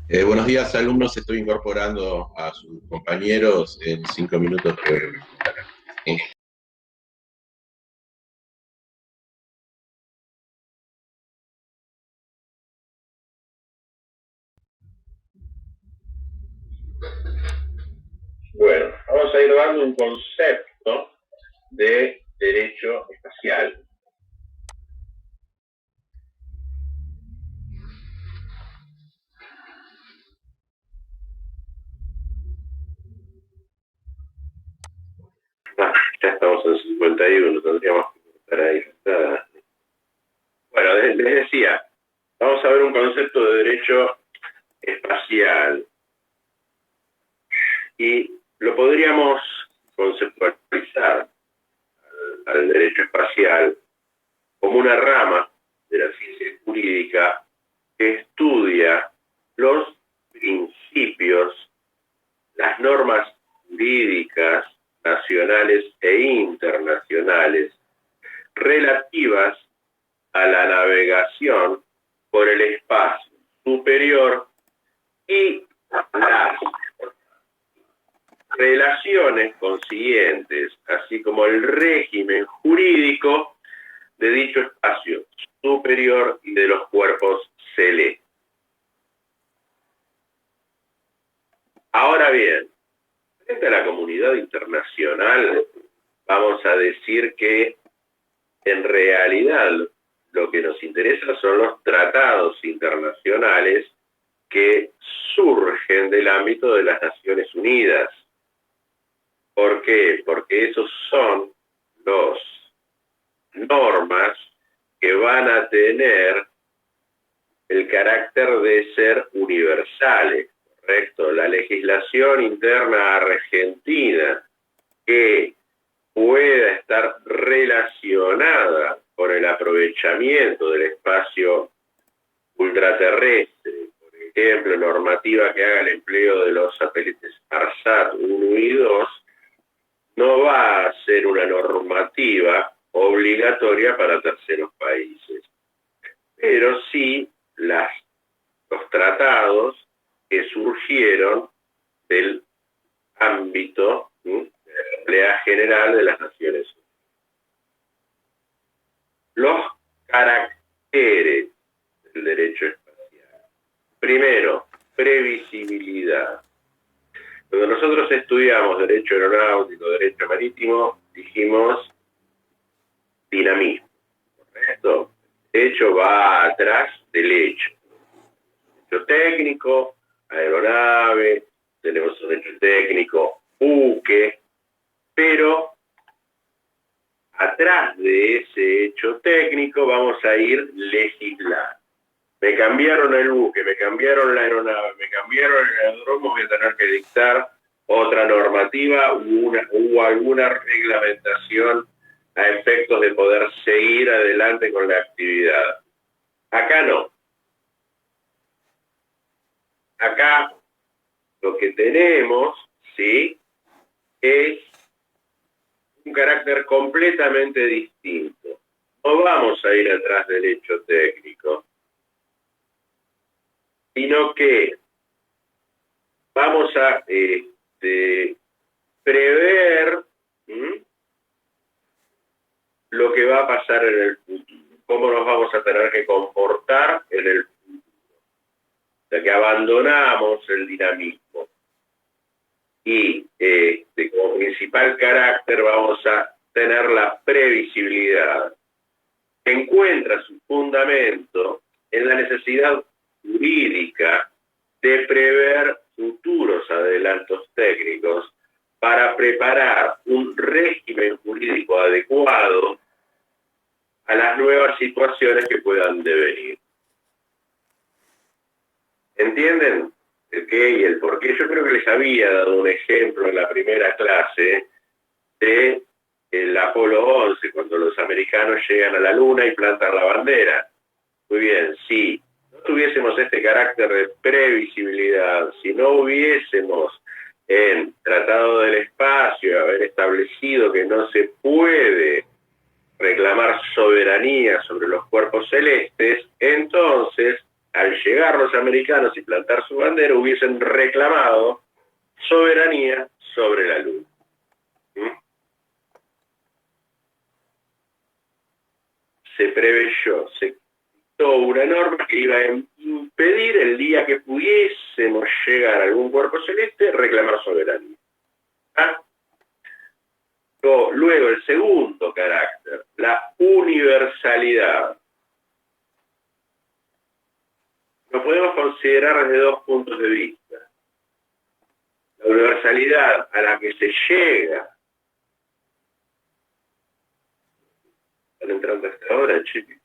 Buenos días, alumnos. Estoy incorporando a sus compañeros. En 5 minutos estarán. ¿Sí? Bueno, vamos a ir dando un concepto de derecho espacial. Ya estamos en 51, tendríamos que estar ahí. Bueno, les decía, vamos a ver un concepto de derecho espacial y lo podríamos conceptualizar al derecho espacial como una rama de la ciencia jurídica que estudia los principios, las normas jurídicas nacionales e internacionales relativas a la navegación por el espacio superior y las relaciones consiguientes, así como el régimen jurídico de dicho espacio superior y de los cuerpos celestes. Ahora bien, frente a la comunidad internacional, vamos a decir que en realidad lo que nos interesa son los tratados internacionales que surgen del ámbito de las Naciones Unidas. ¿Por qué? Porque esos son los normas que van a tener el carácter de ser universales, ¿correcto? La legislación interna argentina que pueda estar relacionada con el aprovechamiento del espacio ultraterrestre, por ejemplo, normativa que haga el empleo de los satélites ARSAT 1 y 2, no va a ser una normativa obligatoria para terceros países, pero sí los tratados que surgieron del ámbito de la Asamblea General de las Naciones Unidas. Los caracteres del derecho espacial. Primero, previsibilidad. Cuando nosotros estudiamos derecho aeronáutico, derecho marítimo, dijimos dinamismo, ¿correcto? El hecho va atrás del hecho. Hecho técnico, aeronave, tenemos un hecho técnico, buque, pero atrás de ese hecho técnico vamos a ir legislando. Me cambiaron el buque, me cambiaron la aeronave, me cambiaron el aeródromo, voy a tener que dictar otra normativa o alguna reglamentación a efectos de poder seguir adelante con la actividad. Acá no. Acá lo que tenemos, ¿sí?, es un carácter completamente distinto. No vamos a ir atrás del hecho técnico, sino que vamos a prever lo que va a pasar en el futuro, cómo nos vamos a tener que comportar en el futuro. O sea, que abandonamos el dinamismo y como principal carácter vamos a tener la previsibilidad, que encuentra su fundamento en la necesidad jurídica de prever futuros adelantos técnicos para preparar un régimen jurídico adecuado a las nuevas situaciones que puedan devenir. ¿Entienden el qué y el por qué? Yo creo que les había dado un ejemplo en la primera clase de el Apolo 11, cuando los americanos llegan a la Luna y plantan la bandera. Muy bien, si no tuviésemos este carácter de previsibilidad, si no hubiésemos en Tratado del Espacio haber establecido que no se puede reclamar soberanía sobre los cuerpos celestes, entonces al llegar los americanos y plantar su bandera, hubiesen reclamado soberanía sobre la luna. ¿Mm? Se preveyó, se dictó una norma que iba a impedir el día que pudiésemos llegar a algún cuerpo celeste reclamar soberanía. ¿Ah? Luego, el segundo carácter, la universalidad. Lo podemos considerar desde dos puntos de vista. La universalidad a la que se llega. ¿Están entrando hasta ahora, chicos?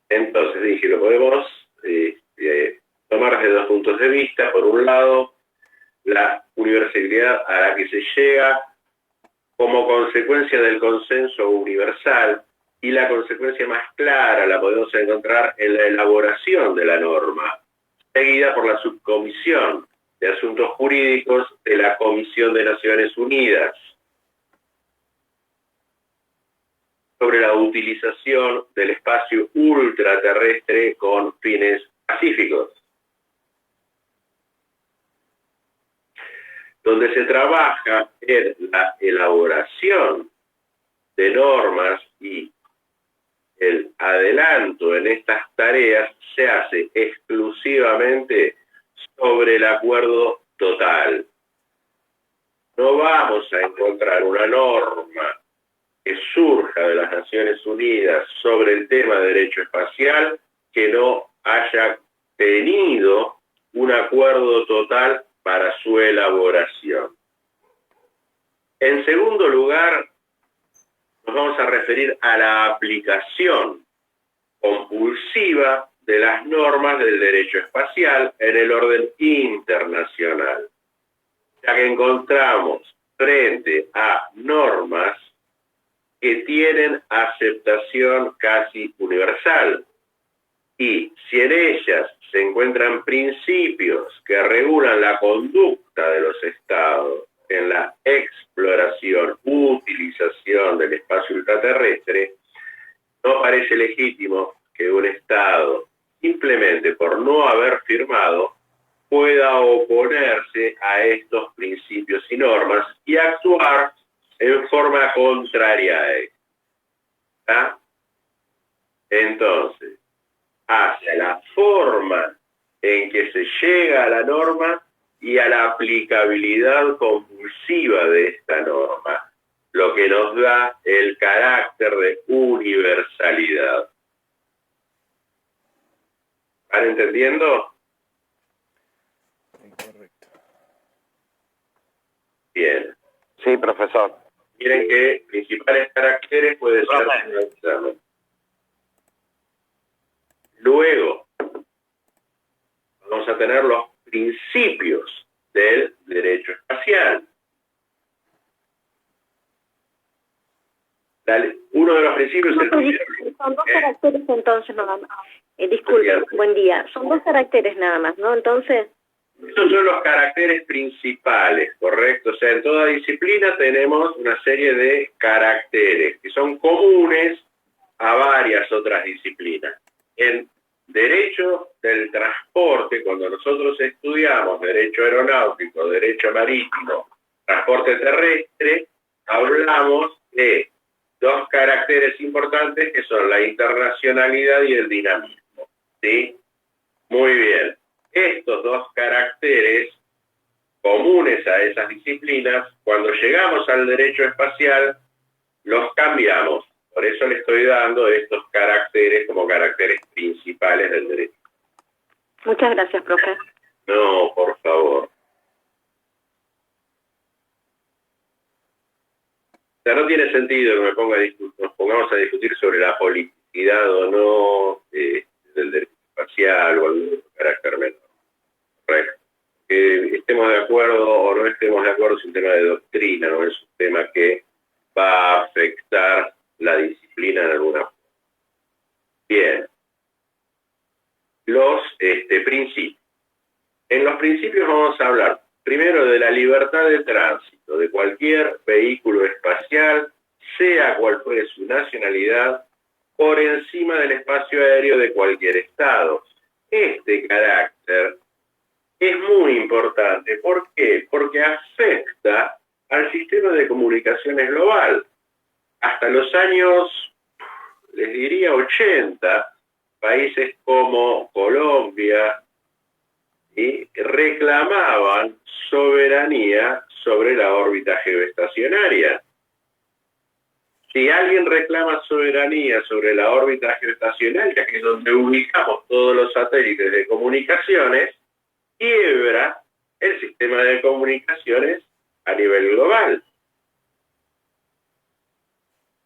Entonces dije, lo podemos tomar desde dos puntos de vista. Por un lado, la universalidad a la que se llega como consecuencia del consenso universal, y la consecuencia más clara la podemos encontrar en la elaboración de la norma, seguida por la subcomisión de asuntos jurídicos de la Comisión de Naciones Unidas sobre la utilización del espacio ultraterrestre con fines pacíficos, donde se trabaja en la elaboración de normas, y el adelanto en estas tareas se hace exclusivamente sobre el acuerdo total. No vamos a encontrar una norma que surja de las Naciones Unidas sobre el tema de derecho espacial que no haya tenido un acuerdo total para su elaboración. En segundo lugar, nos vamos a referir a la aplicación compulsiva de las normas del derecho espacial en el orden internacional, ya que encontramos frente a normas que tienen aceptación casi universal, y si en ellas se encuentran principios que regulan la conducta de los estados en la exploración, utilización del espacio ultraterrestre, no parece legítimo que un Estado, simplemente por no haber firmado, pueda oponerse a estos principios y normas y actuar en forma contraria a ellos. ¿Ah? Entonces, hacia la forma en que se llega a la norma y a la aplicabilidad compulsiva de esta norma, lo que nos da el carácter de universalidad. ¿Están entendiendo? Correcto. Bien. Sí, profesor. Miren que principales caracteres puede ser un examen. Luego, vamos a tener los principios del derecho espacial. Uno de los principios es el primero. Son dos caracteres entonces, nada más. Disculpe, buen día. Son dos caracteres nada más, ¿no? Entonces... Estos son los caracteres principales, ¿correcto? O sea, en toda disciplina tenemos una serie de caracteres que son comunes a varias otras disciplinas. En derecho del transporte, cuando nosotros estudiamos derecho aeronáutico, derecho marítimo, transporte terrestre, hablamos de dos caracteres importantes que son la internacionalidad y el dinamismo, ¿sí? Muy bien. Estos dos caracteres comunes a esas disciplinas, cuando llegamos al derecho espacial, los cambiamos. Por eso le estoy dando estos caracteres como caracteres principales del derecho. Muchas gracias, profe. No, por favor. O sea, no tiene sentido que nos pongamos a discutir sobre la politicidad o no del derecho espacial o algún otro carácter menor. Correcto. Que estemos de acuerdo o no estemos de acuerdo es un tema de doctrina, no es un tema que va a afectar la disciplina en alguna forma. Bien. Los principios. En los principios vamos a hablar primero de la libertad de tránsito de cualquier vehículo espacial sea cual fuere su nacionalidad, por encima del espacio aéreo de cualquier estado. Este carácter es muy importante. ¿Por qué? Porque afecta al sistema de comunicaciones global. Hasta los años, les diría, 80, países como Colombia reclamaban soberanía sobre la órbita geoestacionaria. Si alguien reclama soberanía sobre la órbita geoestacionaria, que es donde ubicamos todos los satélites de comunicaciones, quiebra el sistema de comunicaciones a nivel global.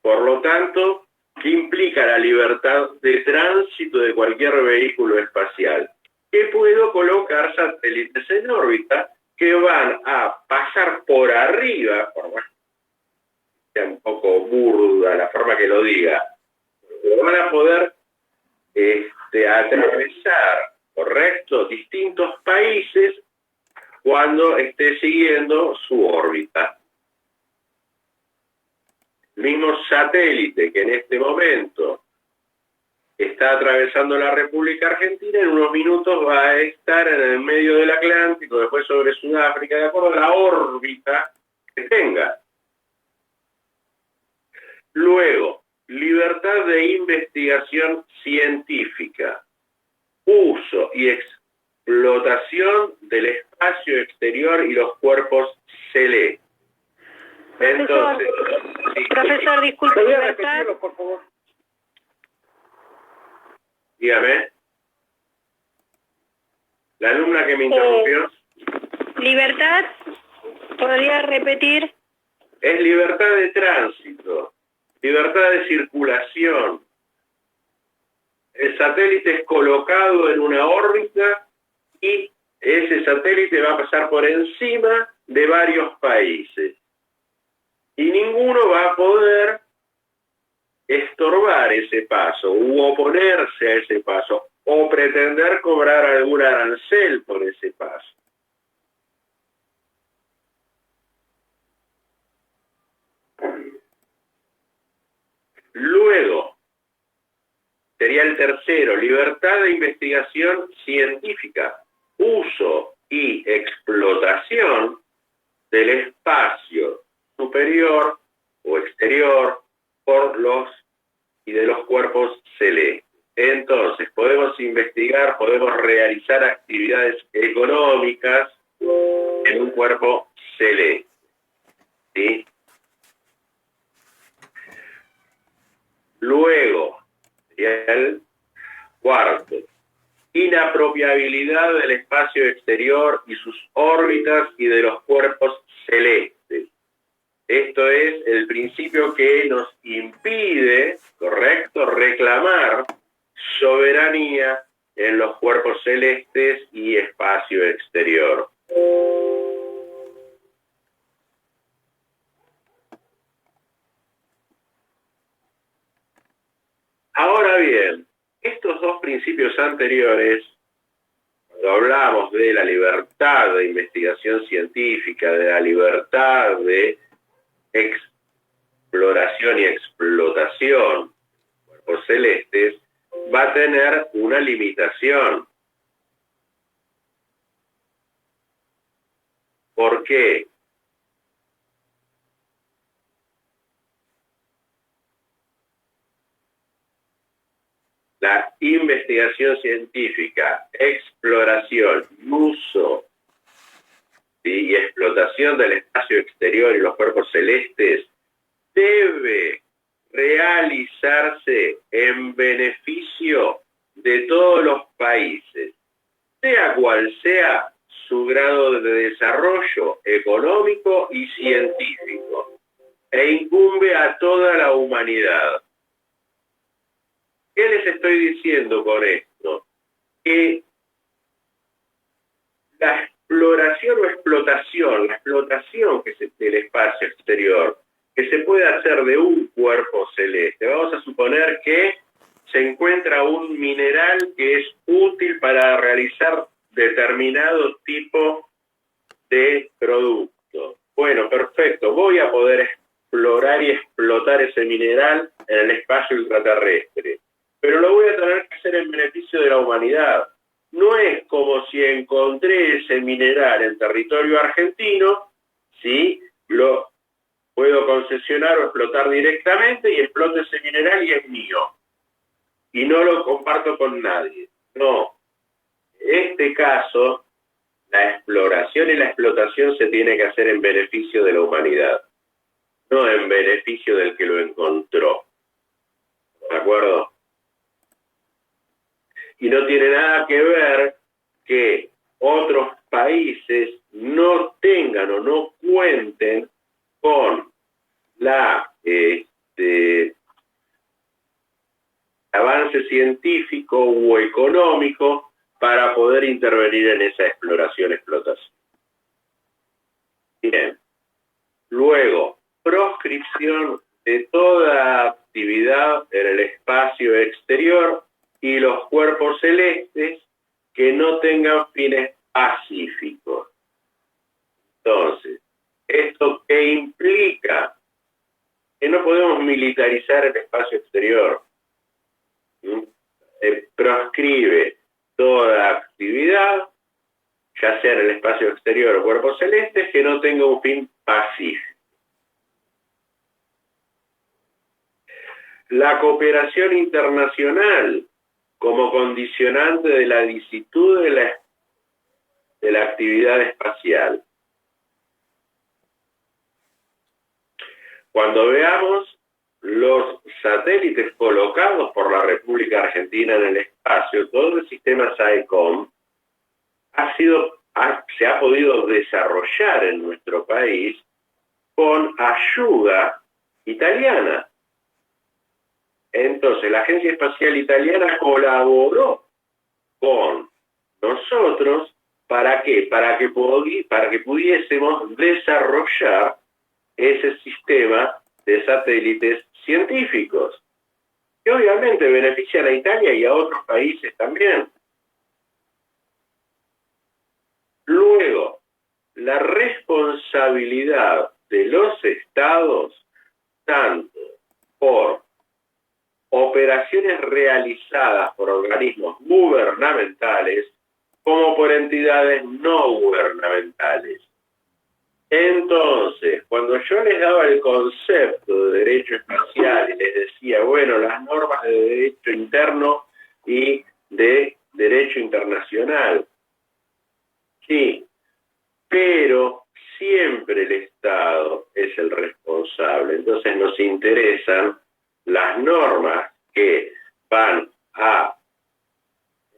Por lo tanto, ¿qué implica la libertad de tránsito de cualquier vehículo espacial? Que puedo colocar satélites en órbita que van a pasar por arriba, por más que sea un poco burda la forma que lo diga, van a poder atravesar, correcto, distintos países cuando esté siguiendo su órbita. El mismo satélite que en este momento está atravesando la República Argentina, en unos minutos va a estar en el medio del Atlántico, después sobre Sudáfrica, de acuerdo a la órbita que tenga. Luego, libertad de investigación científica, uso y explotación del espacio exterior y los cuerpos celestes. Entonces, profesor, disculpe, libertad. Por favor. Dígame. La alumna que me interrumpió. Libertad, ¿podría repetir? Es libertad de tránsito, libertad de circulación. El satélite es colocado en una órbita y ese satélite va a pasar por encima de varios países. Y ninguno va a poder estorbar ese paso u oponerse a ese paso o pretender cobrar algún arancel por ese paso. Luego, sería el tercero, libertad de investigación científica, uso y explotación del espacio superior o exterior por los y de los cuerpos celestes. Entonces, podemos investigar, podemos realizar actividades económicas en un cuerpo celeste. ¿Sí? Luego, sería el cuarto, inapropiabilidad del espacio exterior y sus órbitas y de los cuerpos celestes. Esto es el principio que nos impide, correcto, reclamar soberanía en los cuerpos celestes y espacio exterior. Ahora bien, estos dos principios anteriores, cuando hablamos de la libertad de investigación científica, de la libertad de exploración y explotación de cuerpos celestes, va a tener una limitación. ¿Por qué? La investigación científica, exploración y uso y explotación del espacio exterior y los cuerpos celestes debe realizarse en beneficio de todos los países, sea cual sea su grado de desarrollo económico y científico, e incumbe a toda la humanidad. ¿Qué les estoy diciendo con esto? Que la exploración o explotación, la explotación del espacio exterior, que se puede hacer de un cuerpo celeste, vamos a suponer que se encuentra un mineral que es útil para realizar determinado tipo de producto. Bueno, perfecto, voy a poder explorar y explotar ese mineral en el espacio ultraterrestre. Pero lo voy a tener que hacer en beneficio de la humanidad. No es como si encontré ese mineral en territorio argentino, ¿sí? Lo puedo concesionar o explotar directamente y exploto ese mineral y es mío. Y no lo comparto con nadie. No. En este caso, la exploración y la explotación se tiene que hacer en beneficio de la humanidad, no en beneficio del que lo encontró. ¿De acuerdo? Y no tiene nada que ver que otros países no tengan o no cuenten con avance científico u económico para poder intervenir en esa exploración-explotación. Bien. Luego, proscripción de toda actividad en el espacio exterior y los cuerpos celestes que no tengan fines pacíficos. Entonces, ¿esto qué implica? Que no podemos militarizar el espacio exterior. Proscribe toda actividad, ya sea en el espacio exterior o cuerpos celestes, que no tenga un fin pacífico. La cooperación internacional como condicionante de la licitud de la actividad espacial. Cuando veamos los satélites colocados por la República Argentina en el espacio, todo el sistema SAECOM se ha podido desarrollar en nuestro país con ayuda italiana. Entonces, la Agencia Espacial Italiana colaboró con nosotros, ¿para qué? Para que pudiésemos desarrollar ese sistema de satélites científicos, que obviamente benefician a Italia y a otros países también. Luego, la responsabilidad de los estados, tanto por operaciones realizadas por organismos gubernamentales como por entidades no gubernamentales. Entonces, cuando yo les daba el concepto de derecho espacial y les decía, bueno, las normas de derecho interno y de derecho internacional, sí, pero siempre el Estado es el responsable. Entonces nos interesan las normas que van a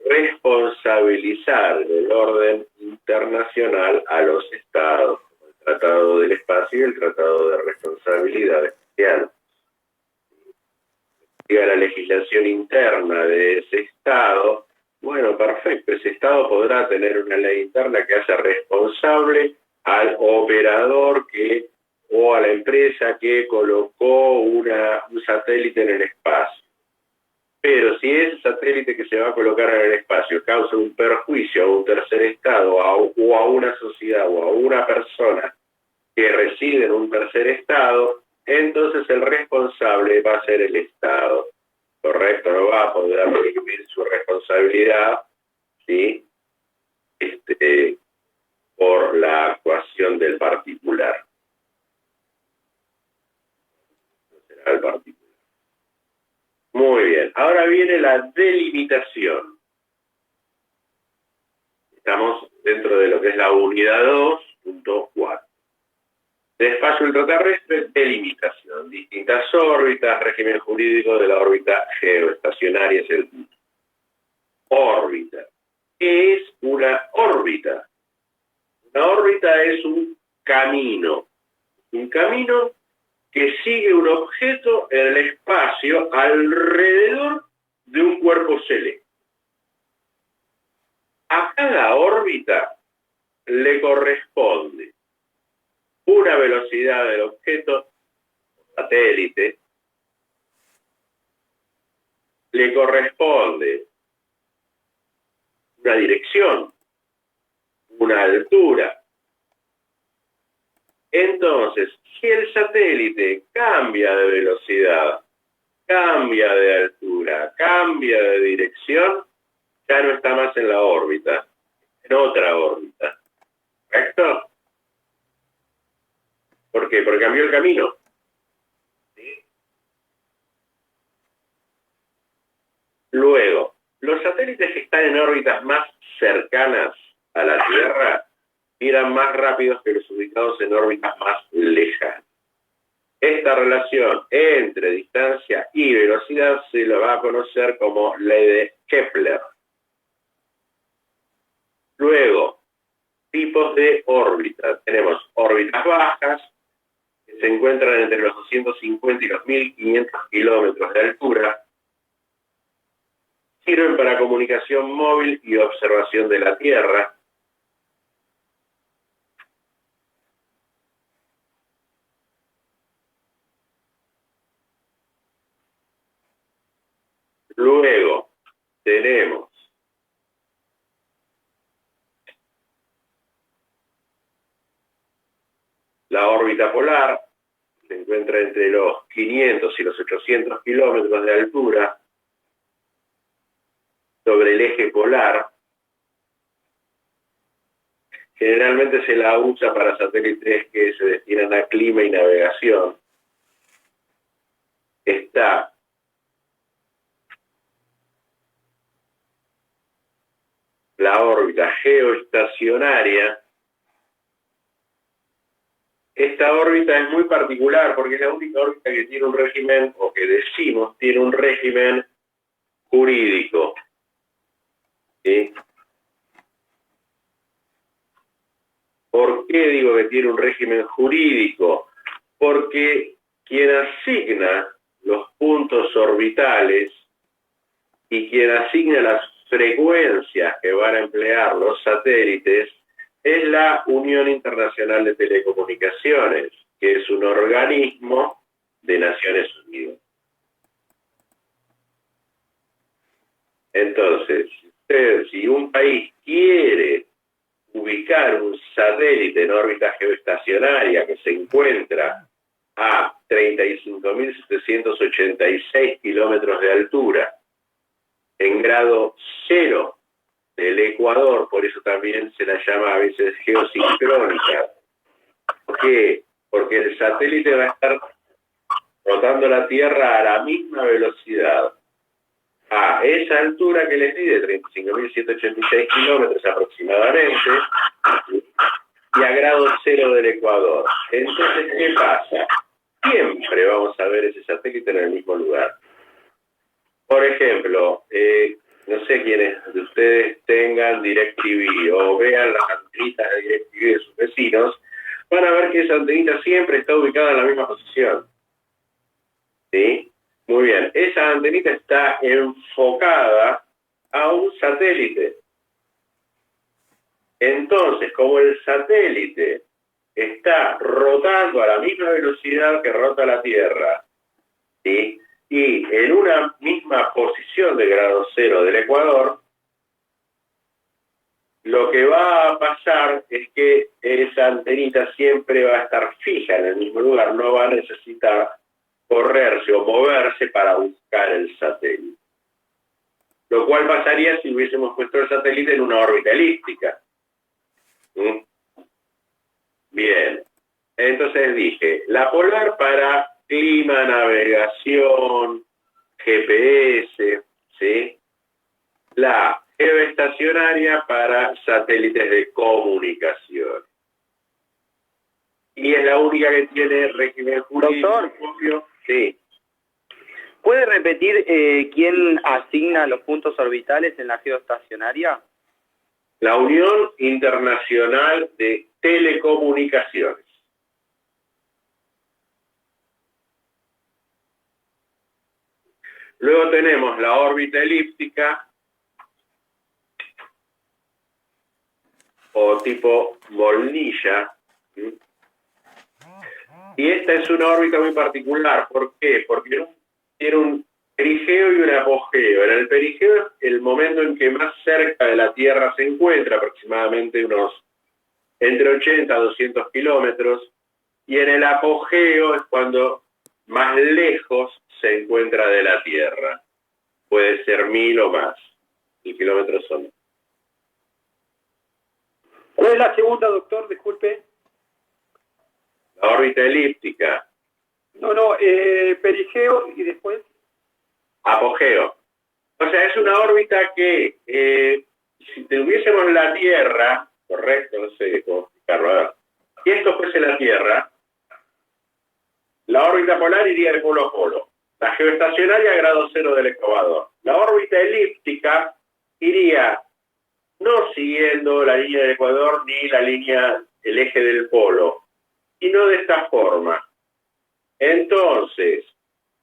responsabilizar del orden internacional a los Estados, como el Tratado del Espacio y el Tratado de Responsabilidad Especial. Diga la legislación interna de ese Estado, bueno, perfecto, ese Estado podrá tener una ley interna que hace responsable al operador o a la empresa que colocó un satélite en el espacio. Pero si ese satélite que se va a colocar en el espacio causa un perjuicio a un tercer estado o a una sociedad o a una persona que reside en un tercer estado, entonces el responsable va a ser el Estado. ¿Correcto? No va a poder recibir su responsabilidad, ¿sí? Por la actuación del particular. No será el particular. Muy bien. Ahora viene la delimitación. Estamos dentro de lo que es la unidad 2.4. De espacio ultraterrestre, delimitación. Distintas órbitas, régimen jurídico de la órbita geoestacionaria es el punto. Órbita. ¿Qué es una órbita? Una órbita es un camino. Un camino que sigue un objeto en el espacio alrededor de un cuerpo celeste. A cada órbita le corresponde una velocidad del objeto, satélite, le corresponde una dirección, una altura. Entonces, si el satélite cambia de velocidad, cambia de altura, cambia de dirección, ya no está más en la órbita, en otra órbita. ¿Correcto? ¿Por qué? Porque cambió el camino. ¿Sí? Luego, los satélites que están en órbitas más cercanas a la Tierra giran más rápidos que los ubicados en órbitas más lejanas. Esta relación entre distancia y velocidad se la va a conocer como ley de Kepler. Luego, tipos de órbitas. Tenemos órbitas bajas, que se encuentran entre los 250 y los 1500 kilómetros de altura. Sirven para comunicación móvil y observación de la Tierra. Luego tenemos la órbita polar, que se encuentra entre los 500 y los 800 kilómetros de altura sobre el eje polar. Generalmente se la usa para satélites que se destinan a clima y navegación. Está la órbita geoestacionaria. Esta órbita es muy particular porque es la única órbita que tiene un régimen, o que decimos tiene un régimen jurídico. ¿Sí? ¿Por qué digo que tiene un régimen jurídico? Porque quien asigna los puntos orbitales y quien asigna las frecuencias que van a emplear los satélites es la Unión Internacional de Telecomunicaciones, que es un organismo de Naciones Unidas. Entonces, si un país quiere ubicar un satélite en órbita geoestacionaria que se encuentra a 35.786 kilómetros de altura, en grado cero del Ecuador, por eso también se la llama a veces geosincrónica. ¿Por qué? Porque el satélite va a estar rotando la Tierra a la misma velocidad, a esa altura que les di de 35.186 kilómetros aproximadamente, y a grado cero del Ecuador. Entonces, ¿qué pasa? Siempre vamos a ver ese satélite en el mismo lugar. Por ejemplo, no sé quiénes de ustedes tengan DirecTV o vean las antenitas de DirecTV de sus vecinos, van a ver que esa antenita siempre está ubicada en la misma posición. ¿Sí? Muy bien, esa antenita está enfocada a un satélite. Entonces, como el satélite está rotando a la misma velocidad que rota la Tierra, ¿sí?, y en una misma posición de grado cero del Ecuador, lo que va a pasar es que esa antenita siempre va a estar fija en el mismo lugar, no va a necesitar correrse o moverse para buscar el satélite. Lo cual pasaría si hubiésemos puesto el satélite en una órbita elíptica. Bien, entonces dije, la polar para clima, navegación, GPS, ¿sí? La geoestacionaria para satélites de comunicación. Y es la única que tiene régimen jurídico. Doctor, sí. ¿Puede repetir quién asigna los puntos orbitales en la geoestacionaria? La Unión Internacional de Telecomunicaciones. Luego tenemos la órbita elíptica o tipo molnilla. Y esta es una órbita muy particular. ¿Por qué? Porque tiene un perigeo y un apogeo. En el perigeo es el momento en que más cerca de la Tierra se encuentra, aproximadamente unos entre 80 a 200 kilómetros. y en el apogeo es cuando más lejos se encuentra de la Tierra. Puede ser 1000 o más. 1000 kilómetros son. ¿Cuál es la segunda, doctor? Disculpe. La órbita elíptica. No, perigeo y después. Apogeo. O sea, es una órbita que, si tuviésemos la Tierra, correcto, no sé cómo explicarlo, a ver, si esto fuese la Tierra, la órbita polar iría de polo a polo, la geoestacionaria a grado cero del ecuador. La órbita elíptica iría no siguiendo la línea del ecuador ni la línea, el eje del polo, sino de esta forma. Entonces,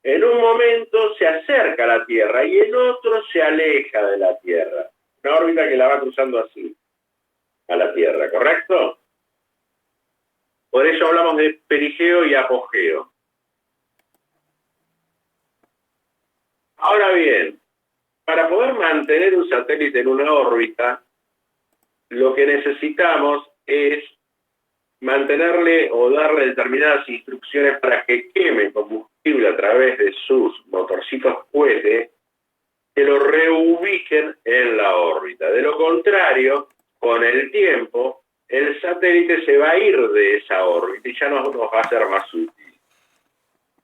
en un momento se acerca a la Tierra y en otro se aleja de la Tierra. Una órbita que la va cruzando así a la Tierra, ¿correcto? Por eso hablamos de perigeo y apogeo. Ahora bien, para poder mantener un satélite en una órbita, lo que necesitamos es mantenerle o darle determinadas instrucciones para que queme combustible a través de sus motorcitos cohete que lo reubiquen en la órbita. De lo contrario, con el tiempo, el satélite se va a ir de esa órbita y ya no nos va a ser más útil.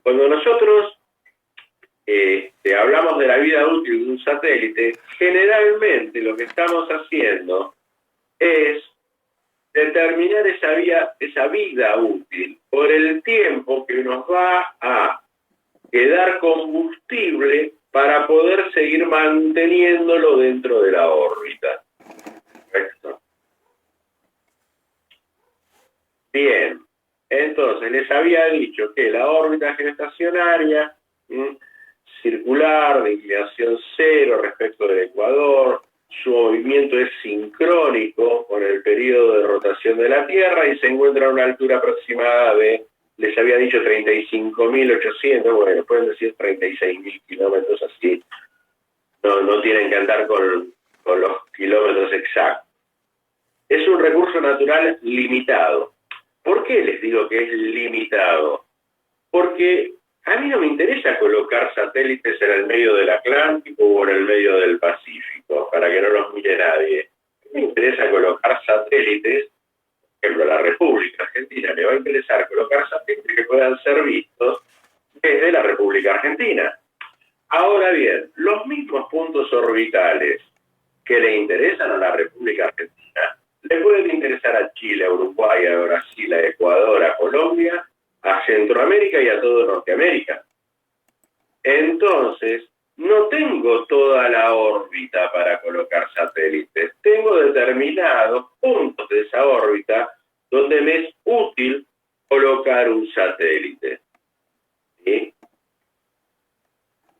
Cuando nosotros hablamos de la vida útil de un satélite, generalmente lo que estamos haciendo es determinar esa vida útil por el tiempo que nos va a quedar combustible para poder seguir manteniéndolo dentro de la órbita. Correcto. Bien, entonces les había dicho que la órbita geoestacionaria circular, de inclinación cero respecto del ecuador, su movimiento es sincrónico con el periodo de rotación de la Tierra y se encuentra a una altura aproximada de, les había dicho 35.800, bueno, pueden decir 36.000 kilómetros así. No tienen que andar con los kilómetros exactos. Es un recurso natural limitado. ¿Por qué les digo que es limitado? Porque a mí no me interesa colocar satélites en el medio del Atlántico o en el medio del Pacífico, para que no los mire nadie. Me interesa colocar satélites, por ejemplo, a la República Argentina le va a interesar colocar satélites que puedan ser vistos desde la República Argentina. Ahora bien, los mismos puntos orbitales que le interesan a la República Argentina, le pueden interesar a Chile, a Uruguay, a Brasil, a Ecuador, a Colombia, a Centroamérica y a todo Norteamérica. Entonces, no tengo toda la órbita para colocar satélites. Tengo determinados puntos de esa órbita donde me es útil colocar un satélite. ¿Sí?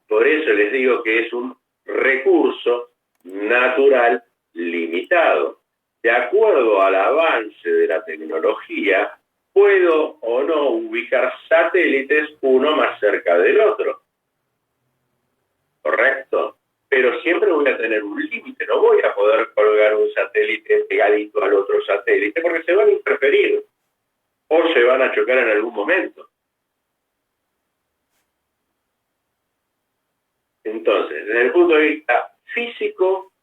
Por eso les digo que es un recurso natural limitado. De acuerdo al avance de la tecnología, puedo o no ubicar satélites uno más cerca del otro. ¿Correcto? Pero siempre voy a tener un límite. No voy a poder colgar un satélite pegadito al otro satélite porque se van a interferir o se van a chocar en algún momento. Entonces, desde el punto de vista físico,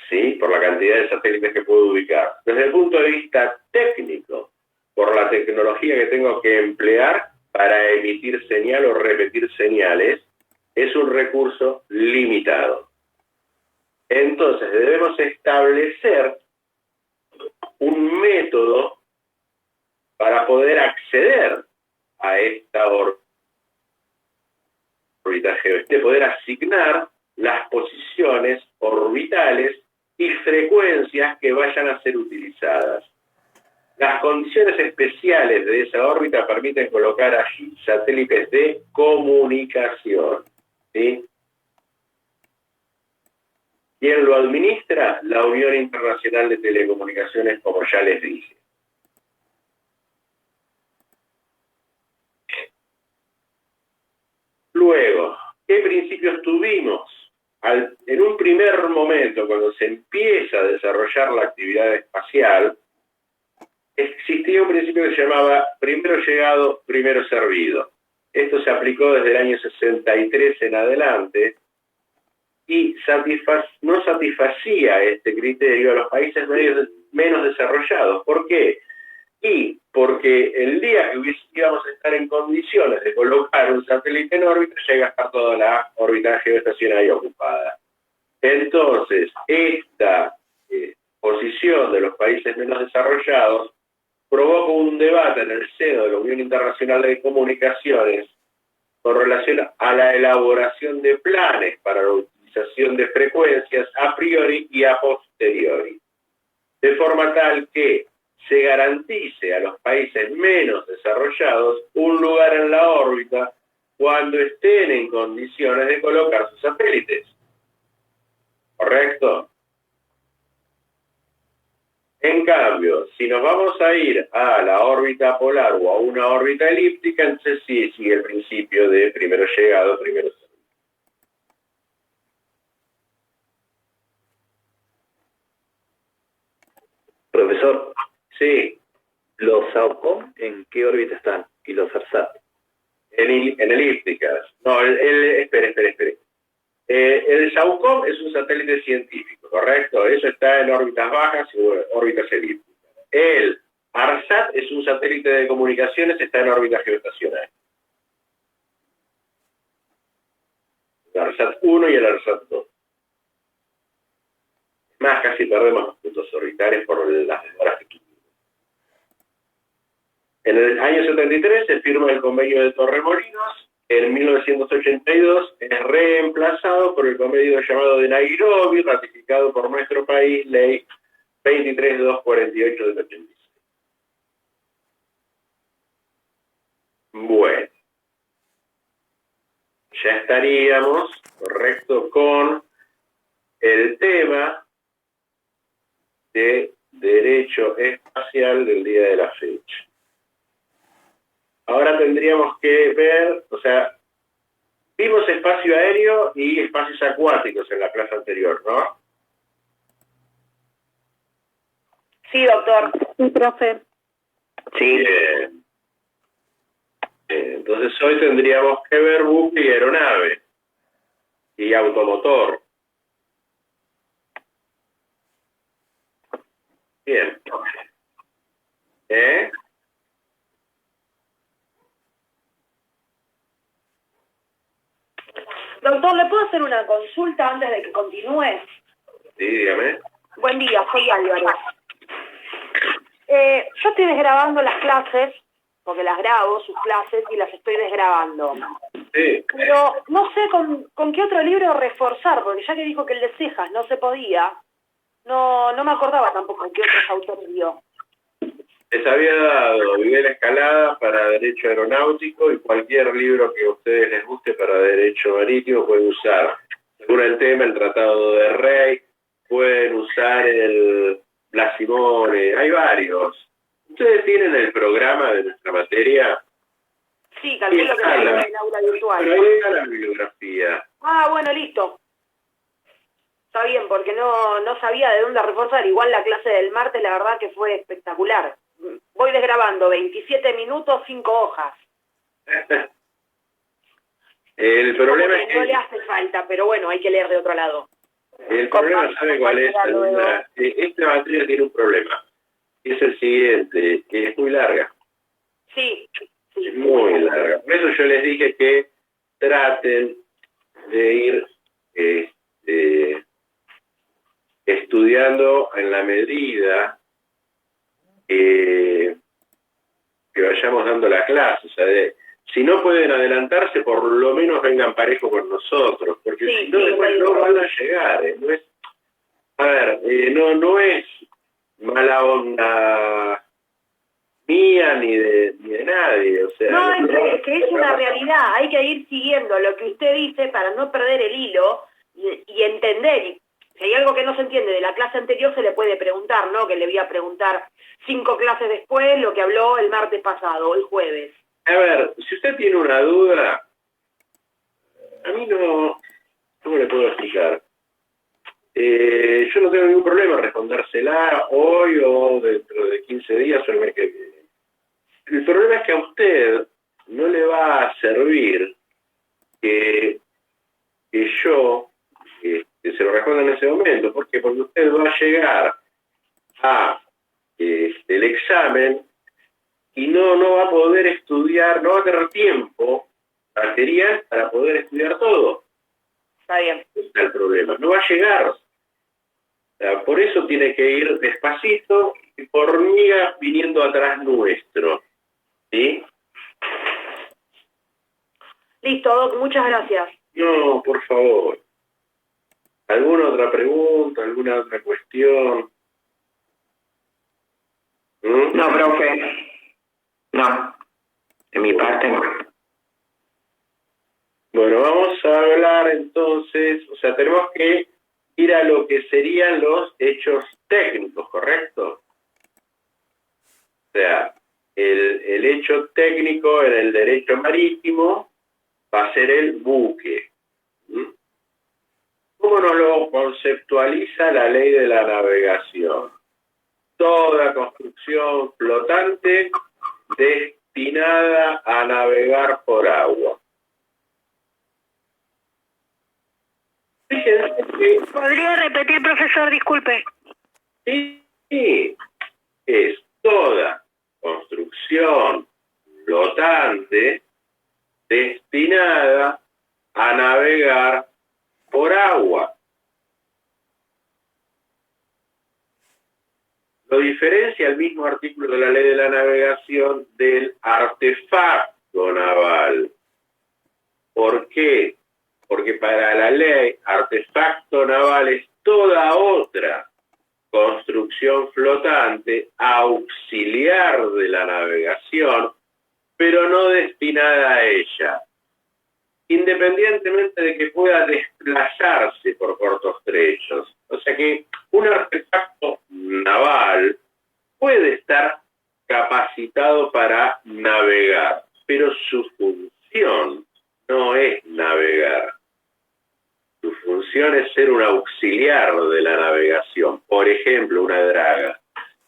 sí, por la cantidad de satélites que puedo ubicar. Desde el punto de vista técnico, por la tecnología que tengo que emplear para emitir señal o repetir señales, es un recurso limitado. Entonces, debemos establecer un método para poder acceder a esta órbita geoestacionaria, poder asignar las posiciones orbitales y frecuencias que vayan a ser utilizadas. Las condiciones especiales de esa órbita permiten colocar allí satélites de comunicación. ¿Sí? ¿Quién lo administra? La Unión Internacional de Telecomunicaciones, como ya les dije. Luego, ¿qué principios tuvimos? En un primer momento, cuando se empieza a desarrollar la actividad espacial, existía un principio que se llamaba primero llegado, primero servido. Esto se aplicó desde el año 63 en adelante y no satisfacía este criterio a los países menos desarrollados. ¿Por qué? Y porque el día que íbamos a estar en condiciones de colocar un satélite en órbita, llega a estar toda la órbita geoestacionaria ocupada. Entonces, esta posición de los países menos desarrollados provocó un debate en el seno de la Unión Internacional de Comunicaciones con relación a la elaboración de planes para la utilización de frecuencias a priori y a posteriori, de forma tal que se garantice a los países menos desarrollados un lugar en la órbita cuando estén en condiciones de colocar sus satélites. ¿Correcto? En cambio, si nos vamos a ir a la órbita polar o a una órbita elíptica, entonces sí sigue el principio de primero llegado, primero servido. Profesor, Sí, ¿los SAOCOM en qué órbita están? ¿Y los ARSAT? en elípticas. No, espere. El SAOCOM es un satélite científico, ¿correcto? Eso está en órbitas bajas y órbitas elípticas. El ARSAT es un satélite de comunicaciones, está en órbita geoestacionaria. El ARSAT 1 y el ARSAT 2. Es más, casi perdemos los puntos orbitales por las demoras que tuvimos. En el año 73 se firma el convenio de Torremolinos. En 1982 es reemplazado por el convenio llamado de Nairobi, ratificado por nuestro país, ley 23248 del 86. Bueno, ya estaríamos, correcto, con el tema de derecho espacial del día de la fecha. Ahora tendríamos que ver, o sea, vimos espacio aéreo y espacios acuáticos en la clase anterior, ¿no? Sí, doctor. Sí, profe. Sí. Bien. Entonces hoy tendríamos que ver buque y aeronave y automotor. Bien. Doctor, ¿le puedo hacer una consulta antes de que continúe? Sí, dígame. Buen día, soy Álvaro. Yo estoy desgrabando las clases, porque las grabo, sus clases, y las estoy desgrabando. Sí. Pero no sé con qué otro libro reforzar, porque ya que dijo que el de Cejas no se podía, no me acordaba tampoco qué otros autores dio. Les había dado Miguel Escalada para Derecho Aeronáutico y cualquier libro que a ustedes les guste para Derecho Marítimo pueden usar. Según el tema, el Tratado de Rey, pueden usar el Blas Simone, hay varios. ¿Ustedes tienen el programa de nuestra materia? Sí, calculo que en el aula virtual. Pero ahí está la bibliografía. Ah, bueno, listo. Está bien, porque no sabía de dónde reforzar. Igual la clase del martes, la verdad que fue espectacular. Voy desgrabando 27 minutos, 5 hojas. El problema es que no le hace falta, pero bueno, hay que leer de otro lado. el problema, ¿sabe cuál es? Esta materia tiene un problema. Y es el siguiente, que es muy larga. Sí. Es muy larga. Por eso yo les dije que traten de ir estudiando en la medida que vayamos dando la clase. O sea, si no pueden adelantarse, por lo menos vengan parejo con nosotros, porque si no, después no van a llegar. No es, a ver, no es mala onda mía ni de nadie. O sea, No, es que es una realidad. Hay que ir siguiendo lo que usted dice para no perder el hilo y entender. Y si hay algo que no se entiende de la clase anterior, se le puede preguntar, ¿no? Que le voy a preguntar 5 clases después lo que habló el martes pasado o el jueves. A ver, si usted tiene una duda, a mí no, ¿cómo le puedo explicar? Yo no tengo ningún problema en respondérsela hoy o dentro de 15 días o el mes que viene. El problema es que a usted no le va a servir que yo se lo responda en ese momento. ¿Por qué? Porque usted va a llegar a el examen y no va a poder estudiar, no va a tener tiempo material para poder estudiar todo. Está bien. Ese es el problema, no va a llegar. Por eso tiene que ir despacito y por hormiga viniendo atrás nuestro. ¿Sí? Listo, Doc, muchas gracias. No, por favor. ¿Alguna otra pregunta? ¿Alguna otra cuestión? No, profe. No. De mi parte no. Bueno, vamos a hablar entonces, o sea, tenemos que ir a lo que serían los hechos técnicos, ¿correcto? O sea, el hecho técnico en el derecho marítimo va a ser el buque. ¿Cómo nos lo conceptualiza la ley de la navegación? Toda construcción flotante destinada a navegar por agua. Fíjense que ¿Podría repetir, profesor? Disculpe. sí, es toda construcción flotante destinada a navegar por agua. Lo diferencia el mismo artículo de la Ley de la Navegación del artefacto naval. ¿Por qué? Porque para la ley, artefacto naval es toda otra construcción flotante auxiliar de la navegación, pero no destinada a ella, independientemente de que pueda desplazarse por cortos trechos. O sea que un artefacto naval puede estar capacitado para navegar, pero su función no es navegar. Su función es ser un auxiliar de la navegación. Por ejemplo, una draga.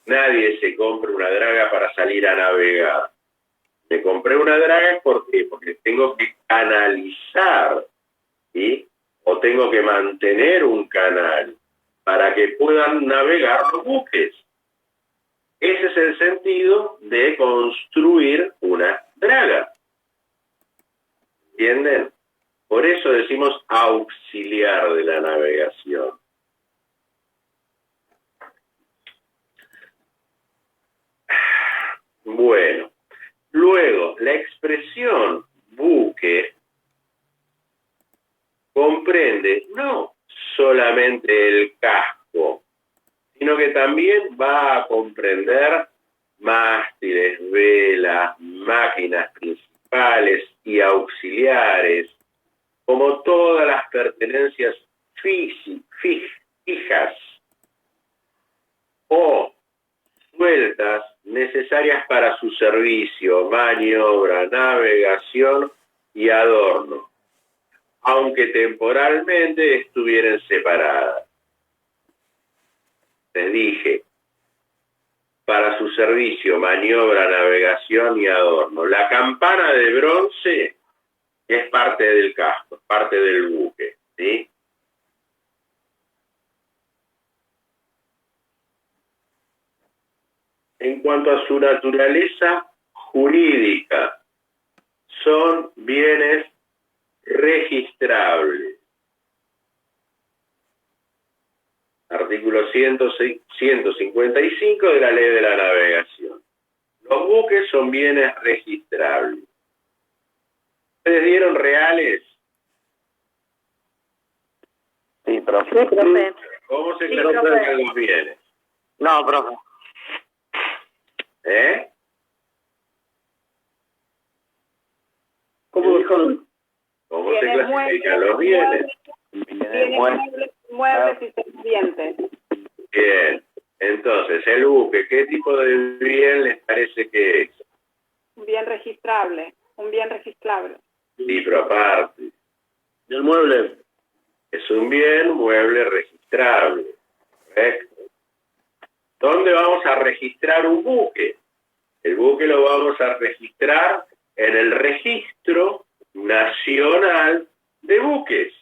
Nadie se compra una draga para salir a navegar. Me compré una draga, ¿por qué? Porque tengo que canalizar, ¿sí? O tengo que mantener un canal para que puedan navegar los buques. Ese es el sentido de construir una draga. ¿Entienden? Por eso decimos auxiliar de la navegación. Bueno, luego la expresión buque comprende no solamente el casco, sino que también va a comprender mástiles, velas, máquinas principales y auxiliares, como todas las pertenencias fijas o sueltas necesarias para su servicio, maniobra, navegación y adorno, aunque temporalmente estuvieran separadas. Les dije, para su servicio, maniobra, navegación y adorno. La campana de bronce es parte del casco, parte del buque, ¿sí? En cuanto a su naturaleza jurídica, son bienes registrables. Artículo 155 de la Ley de la Navegación. Los buques son bienes registrables. ¿Ustedes dieron reales? Sí, profe. Sí, profe. ¿Cómo se Sí, clasifican profe. los bienes? No, profe. ¿Cómo, doctor? ¿Cómo se clasifican los bienes? Muebles y servientes. Bien. Entonces, el buque, ¿qué tipo de bien les parece que es? Un bien registrable. Un bien registrable. Libro aparte. ¿Y el mueble? Es un bien mueble registrable. ¿Correcto? ¿Dónde vamos a registrar un buque? El buque lo vamos a registrar en el Registro Nacional de Buques.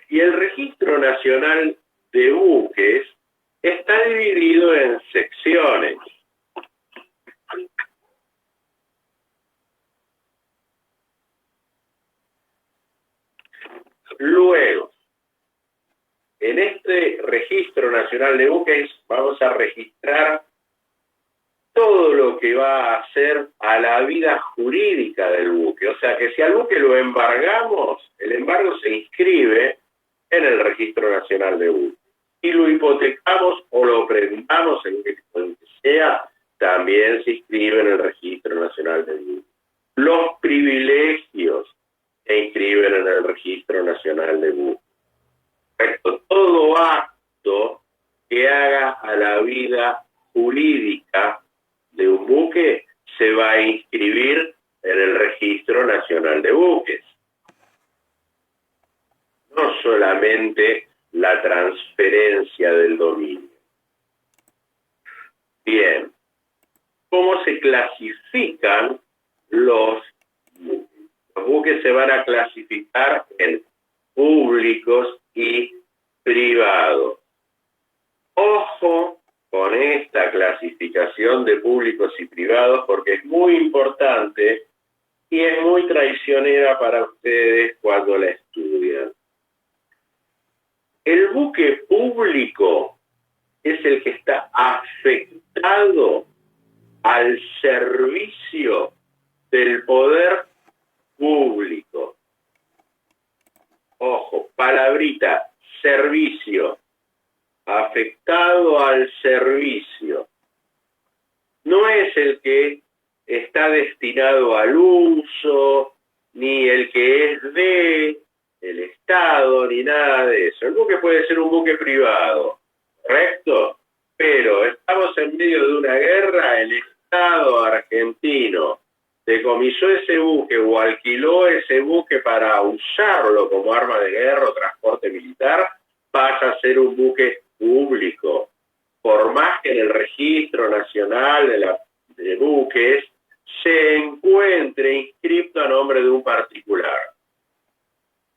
Y el Registro Nacional de Buques está dividido en secciones. Luego, en este Registro Nacional de Buques vamos a registrar todo lo que va a hacer a la vida jurídica del buque. O sea que si al buque lo embargamos, el embargo se inscribe en el Registro Nacional de Buques. Si lo hipotecamos o lo prendamos en que sea, también se inscribe en el Registro Nacional de Buques. Los privilegios se inscriben en el Registro Nacional de Buques. Todo acto que haga a la vida jurídica de un buque se va a inscribir en el Registro Nacional de Buques. No solamente la transferencia del dominio. Bien, ¿cómo se clasifican los buques? Los buques se van a clasificar en públicos y privados. Ojo con esta clasificación de públicos y privados porque es muy importante y es muy traicionera para ustedes cuando la estudian. El buque público es el que está afectado al servicio del poder público. Ojo, palabrita, servicio. Afectado al servicio. No es el que está destinado al uso, ni el que es de el Estado, ni nada de eso. El buque puede ser un buque privado, ¿correcto? Pero estamos en medio de una guerra, el Estado argentino decomisó ese buque o alquiló ese buque para usarlo como arma de guerra o transporte militar, pasa a ser un buque público. Por más que en el Registro Nacional de Buques se encuentre inscrito a nombre de un particular.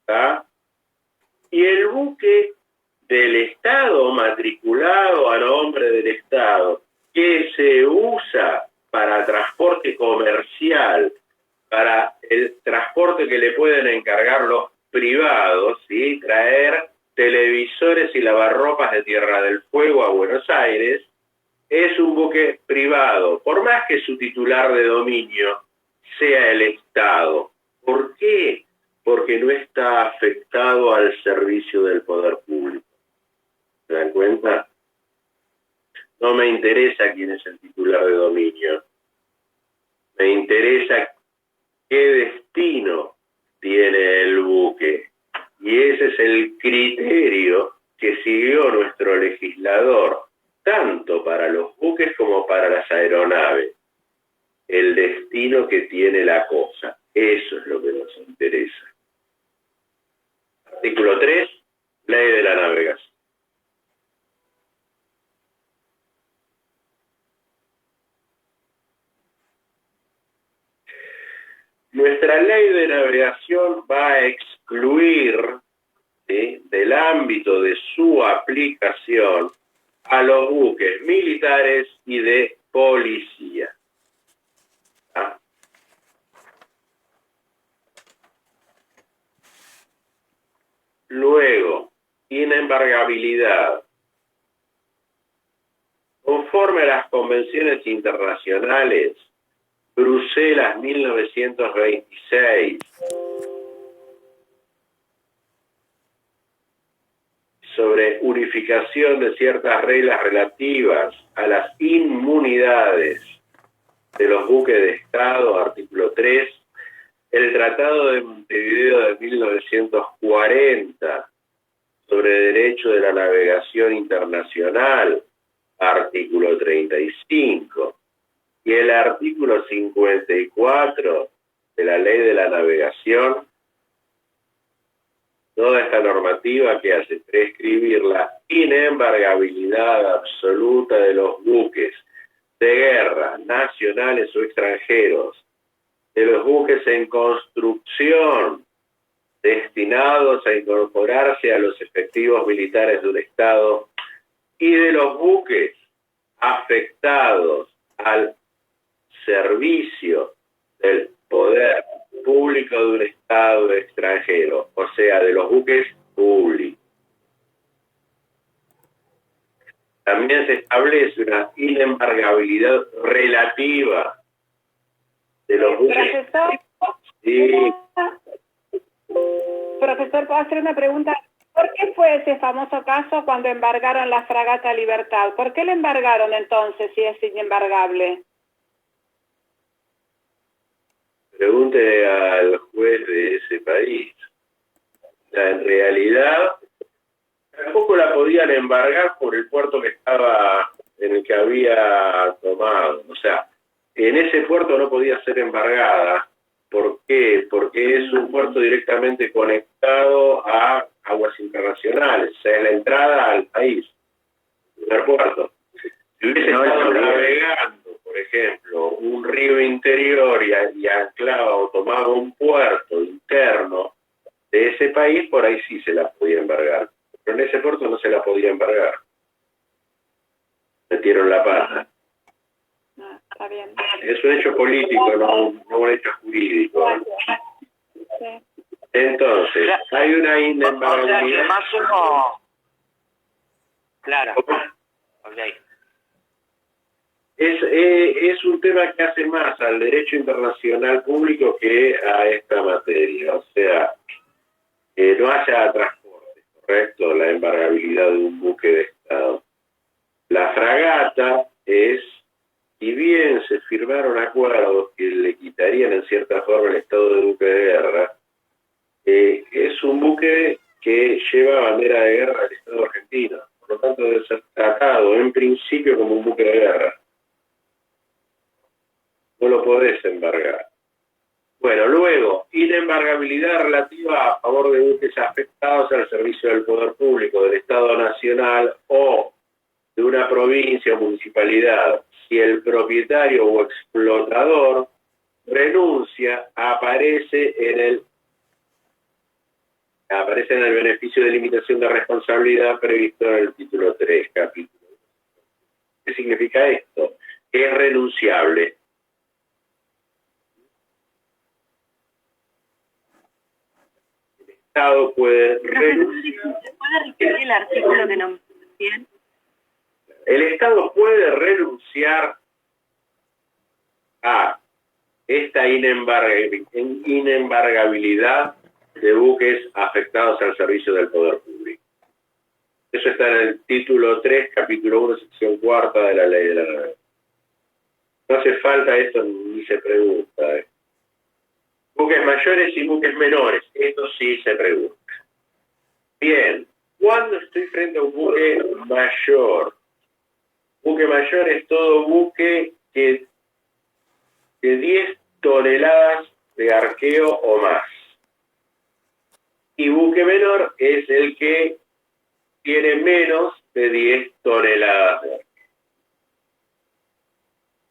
¿Está? Y el buque del Estado matriculado a nombre del Estado que se usa para transporte comercial, para el transporte que le pueden encargar los privados, ¿sí? Traer televisores y lavarropas de Tierra del Fuego a Buenos Aires, es un buque privado, por más que su titular de dominio sea el Estado. ¿Por qué? Porque no está afectado al servicio del poder público. ¿Se dan cuenta? No me interesa quién es el titular de dominio. Me interesa qué destino tiene el buque. Y ese es el criterio que siguió nuestro legislador, tanto para los buques como para las aeronaves. El destino que tiene la cosa. Eso es lo que nos interesa. Artículo 3, Ley de la Navegación. Nuestra ley de navegación va a excluir, ¿sí?, del ámbito de su aplicación a los buques militares y de policía. ¿Ah? Luego, inembargabilidad. Conforme a las convenciones internacionales, Bruselas 1926, sobre unificación de ciertas reglas relativas a las inmunidades de los buques de Estado, artículo 3, el Tratado de Montevideo de 1940 sobre derecho de la navegación internacional, artículo 35, y el artículo 54 de la ley de la navegación, toda esta normativa que hace prescribir la inembargabilidad absoluta de los buques de guerra, nacionales o extranjeros, de los buques en construcción destinados a incorporarse a los efectivos militares de un Estado y de los buques afectados al servicio del poder público de un Estado extranjero, o sea, de los buques públicos. También se establece una inembargabilidad relativa de los buques. Profesor, Sí. profesor, ¿puedo hacer una pregunta? ¿Por qué fue ese famoso caso cuando embargaron la fragata Libertad? ¿Por qué la embargaron entonces si es inembargable? Pregunte al juez de ese país. O sea, en realidad, tampoco la podían embargar por el puerto que estaba, en el que había tomado. O sea, en ese puerto no podía ser embargada. ¿Por qué? Porque es un puerto directamente conectado a aguas internacionales. O sea, es la entrada al país, el primer puerto. Si hubiese estado navegando, por ejemplo, un río interior y anclaba o tomaba un puerto interno de ese país, por ahí sí se la podía embargar. Pero en ese puerto no se la podía embargar. Metieron la pata. Ah, está bien. Es un hecho político, no un hecho jurídico. Sí. Entonces, hay una inembargabilidad. Claro. Ok. Es un tema que hace más al derecho internacional público que a esta materia. O sea, no haya transporte, ¿correcto? La embargabilidad de un buque de Estado. La fragata es, si bien se firmaron acuerdos que le quitarían en cierta forma el estado de buque de guerra, es un buque que lleva bandera de guerra del Estado argentino. Por lo tanto, debe ser tratado en principio como un buque de guerra. No lo podés embargar. Bueno, luego, inembargabilidad relativa a favor de buques afectados al servicio del poder público del Estado Nacional o de una provincia o municipalidad. Si el propietario o explotador renuncia, aparece en el beneficio de limitación de responsabilidad previsto en el título 3, capítulo 1. ¿Qué significa esto? Que es renunciable. El Estado puede renunciar. ¿Puede repetir el artículo que no bien? El Estado puede renunciar a esta inembargabilidad de buques afectados al servicio del poder público. Eso está en el título 3, capítulo 1, sección 4 de la ley de la navegación. No hace falta esto ni se pregunta. Buques mayores y buques menores, esto sí se pregunta. Bien, ¿cuándo estoy frente a un buque mayor? Buque mayor es todo buque que de 10 toneladas de arqueo o más. Y buque menor es el que tiene menos de 10 toneladas de arqueo.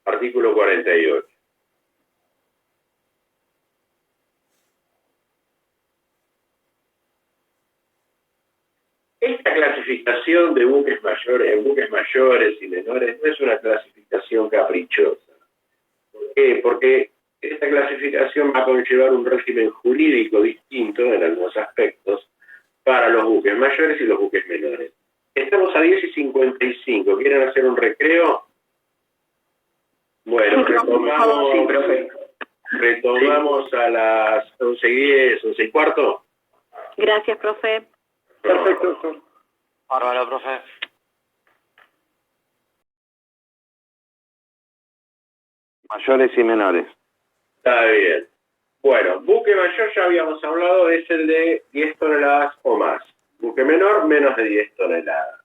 Artículo 48. Esta clasificación de buques mayores, en buques mayores y menores, no es una clasificación caprichosa. ¿Por qué? Porque esta clasificación va a conllevar un régimen jurídico distinto en algunos aspectos para los buques mayores y los buques menores. Estamos a 10:55. ¿Quieren hacer un recreo? Bueno, retomamos a las 11:10, 11:15. Gracias, profe. Perfecto, doctor. Bárbaro, profe. Mayores y menores. Está bien. Bueno, buque mayor ya habíamos hablado, es el de 10 toneladas o más. Buque menor, menos de 10 toneladas.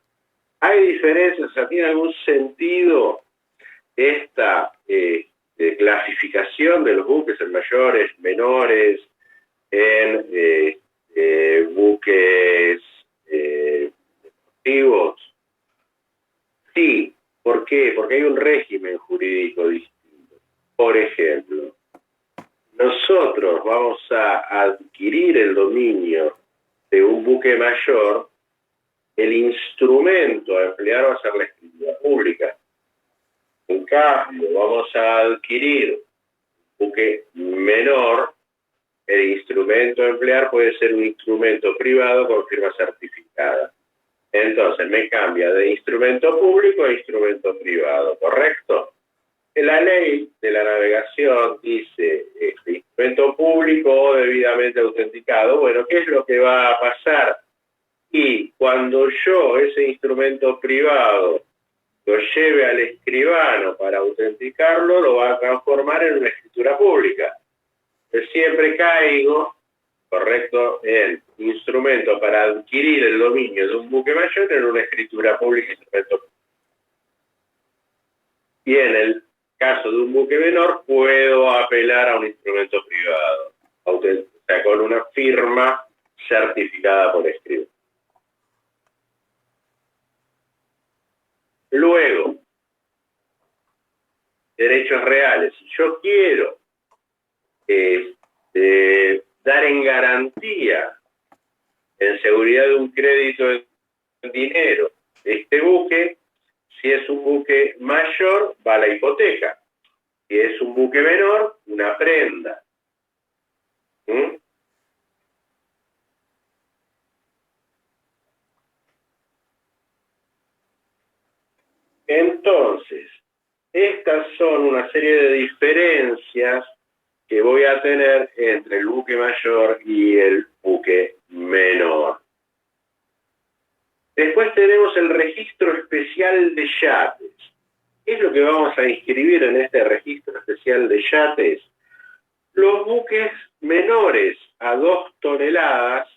¿Hay diferencias? O sea, ¿tiene algún sentido esta clasificación de los buques en mayores, menores, en buques deportivos. Sí, ¿por qué? Porque hay un régimen jurídico distinto. Por ejemplo, nosotros vamos a adquirir el dominio de un buque mayor, el instrumento a emplear va a ser la escritura pública. En cambio, vamos a adquirir un buque menor, el instrumento a emplear puede ser un instrumento privado con firma certificada. Entonces me cambia de instrumento público a instrumento privado, ¿correcto? La ley de la navegación dice instrumento público o debidamente autenticado. Bueno, ¿qué es lo que va a pasar? Y cuando yo ese instrumento privado lo lleve al escribano para autenticarlo, lo va a transformar en una escritura pública. Yo siempre caigo, correcto, en instrumento para adquirir el dominio de un buque mayor en una escritura pública, instrumento público. Y en el caso de un buque menor, puedo apelar a un instrumento privado, o sea, con una firma certificada por escribano. Luego, derechos reales. Si yo quiero dar en garantía, en seguridad de un crédito en dinero, este buque, si es un buque mayor, va la hipoteca. Si es un buque menor, una prenda. Entonces, estas son una serie de diferencias que voy a tener entre el buque mayor y el buque menor. Después tenemos el registro especial de yates. ¿Qué es lo que vamos a inscribir en este registro especial de yates? Los buques menores a 2 toneladas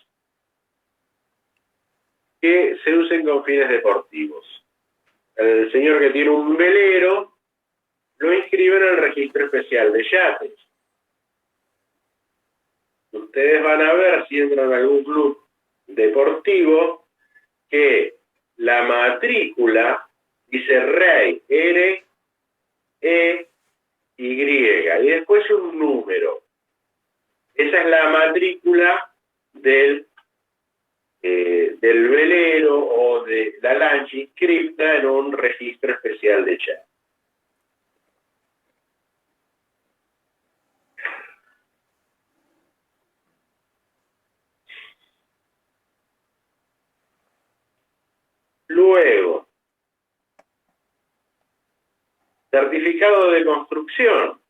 que se usen con fines deportivos. El señor que tiene un velero lo inscribe en el registro especial de yates. Ustedes van a ver si entran a algún club deportivo que la matrícula dice Rey, R, E, Y, y después un número. Esa es la matrícula del velero o de la lancha inscripta en un registro especial de yates. Luego, certificado de construcción.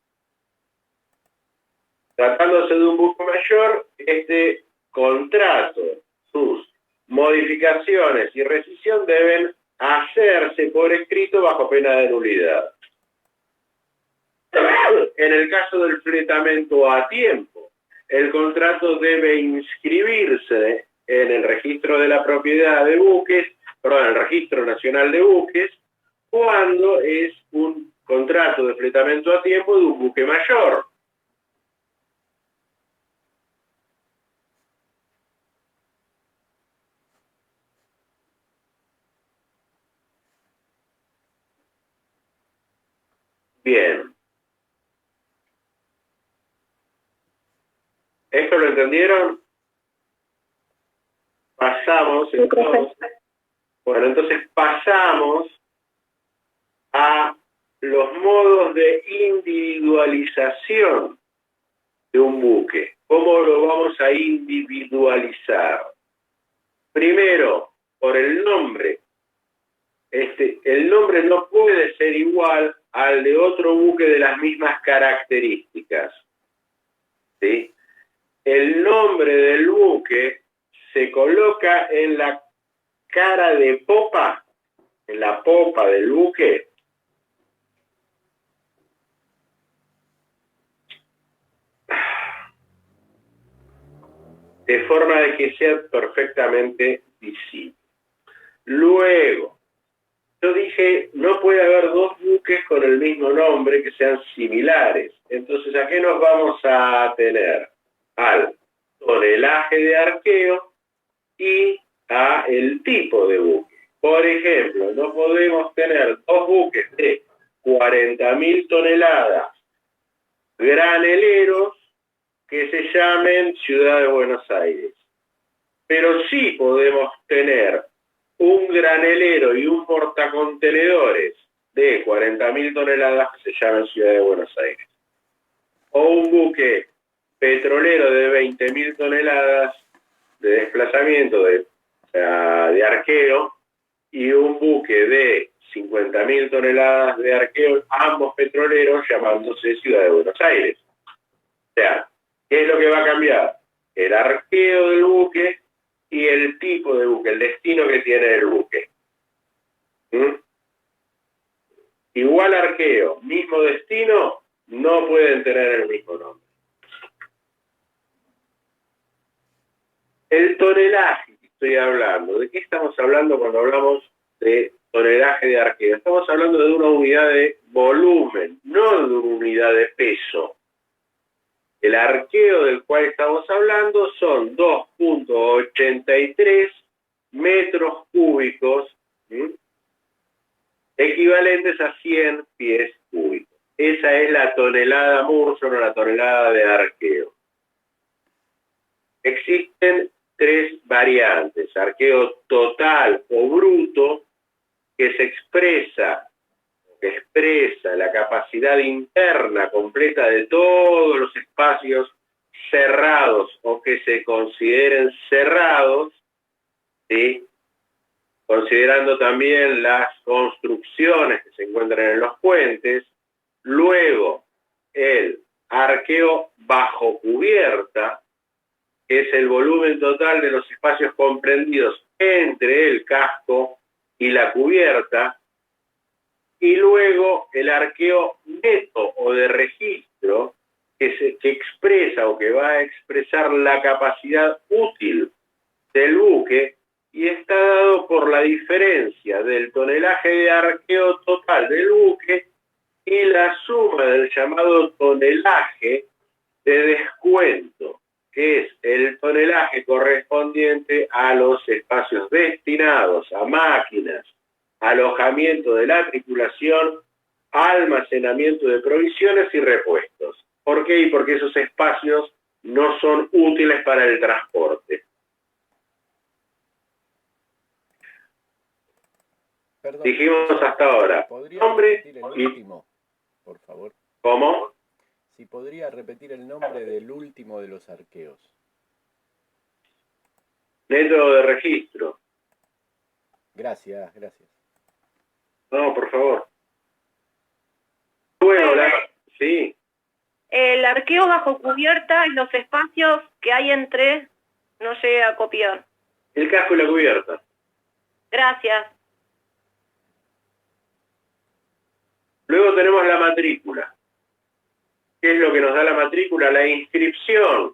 Tratándose de un buque mayor, este contrato, sus modificaciones y rescisión deben hacerse por escrito bajo pena de nulidad. En el caso del fletamento a tiempo, el contrato debe inscribirse en el registro de la propiedad de buques, perdón, el registro nacional de buques, cuando es un contrato de fletamento a tiempo de un buque mayor. Bien. ¿Esto lo entendieron? Pasamos entonces. Bueno, entonces pasamos a los modos de individualización de un buque. ¿Cómo lo vamos a individualizar? Primero, por el nombre. El nombre no puede ser igual al de otro buque de las mismas características. ¿Sí? El nombre del buque se coloca en la cara de popa, en la popa del buque. De forma de que sea perfectamente visible. Luego, yo dije, no puede haber dos buques con el mismo nombre que sean similares. Entonces, ¿a qué nos vamos a tener? Al tonelaje de arqueo y a el tipo de buque. Por ejemplo, no podemos tener dos buques de 40.000 toneladas graneleros que se llamen Ciudad de Buenos Aires. Pero sí podemos tener un granelero y un portacontenedores de 40.000 toneladas que se llaman Ciudad de Buenos Aires. O un buque petrolero de 20.000 toneladas de desplazamiento de arqueo y un buque de 50.000 toneladas de arqueo, ambos petroleros llamándose Ciudad de Buenos Aires. O sea, ¿qué es lo que va a cambiar? El arqueo del buque y el tipo de buque, el destino que tiene el buque. Igual arqueo, mismo destino, no pueden tener el mismo nombre. El tonelaje que estoy hablando, ¿de qué estamos hablando cuando hablamos de tonelaje de arqueo? Estamos hablando de una unidad de volumen, no de una unidad de peso. El arqueo del cual estamos hablando son 2.83 metros cúbicos, equivalentes a 100 pies cúbicos. Esa es la tonelada Murson o la tonelada de arqueo. Existen tres variantes: arqueo total o bruto, que expresa la capacidad interna completa de todos los espacios cerrados o que se consideren cerrados, ¿sí? Considerando también las construcciones que se encuentran en los puentes. Luego, el arqueo bajo cubierta, que es el volumen total de los espacios comprendidos entre el casco y la cubierta. Y luego el arqueo neto o de registro, que expresa o que va a expresar la capacidad útil del buque y está dado por la diferencia del tonelaje de arqueo total del buque y la suma del llamado tonelaje de descuento, que es el tonelaje correspondiente a los espacios destinados a máquinas, alojamiento de la tripulación, almacenamiento de provisiones y repuestos. ¿Por qué? Porque esos espacios no son útiles para el transporte. Perdón, dijimos hasta ahora. ¿Podría Nombre repetir el último, por favor? ¿Cómo? Si podría repetir el nombre del último de los arqueos. Método de registro. Gracias. No, por favor. Luego, sí. El arqueo bajo cubierta y los espacios que hay entre, no llegué a copiar. El casco y la cubierta. Gracias. Luego tenemos la matrícula. ¿Qué es lo que nos da la matrícula? La inscripción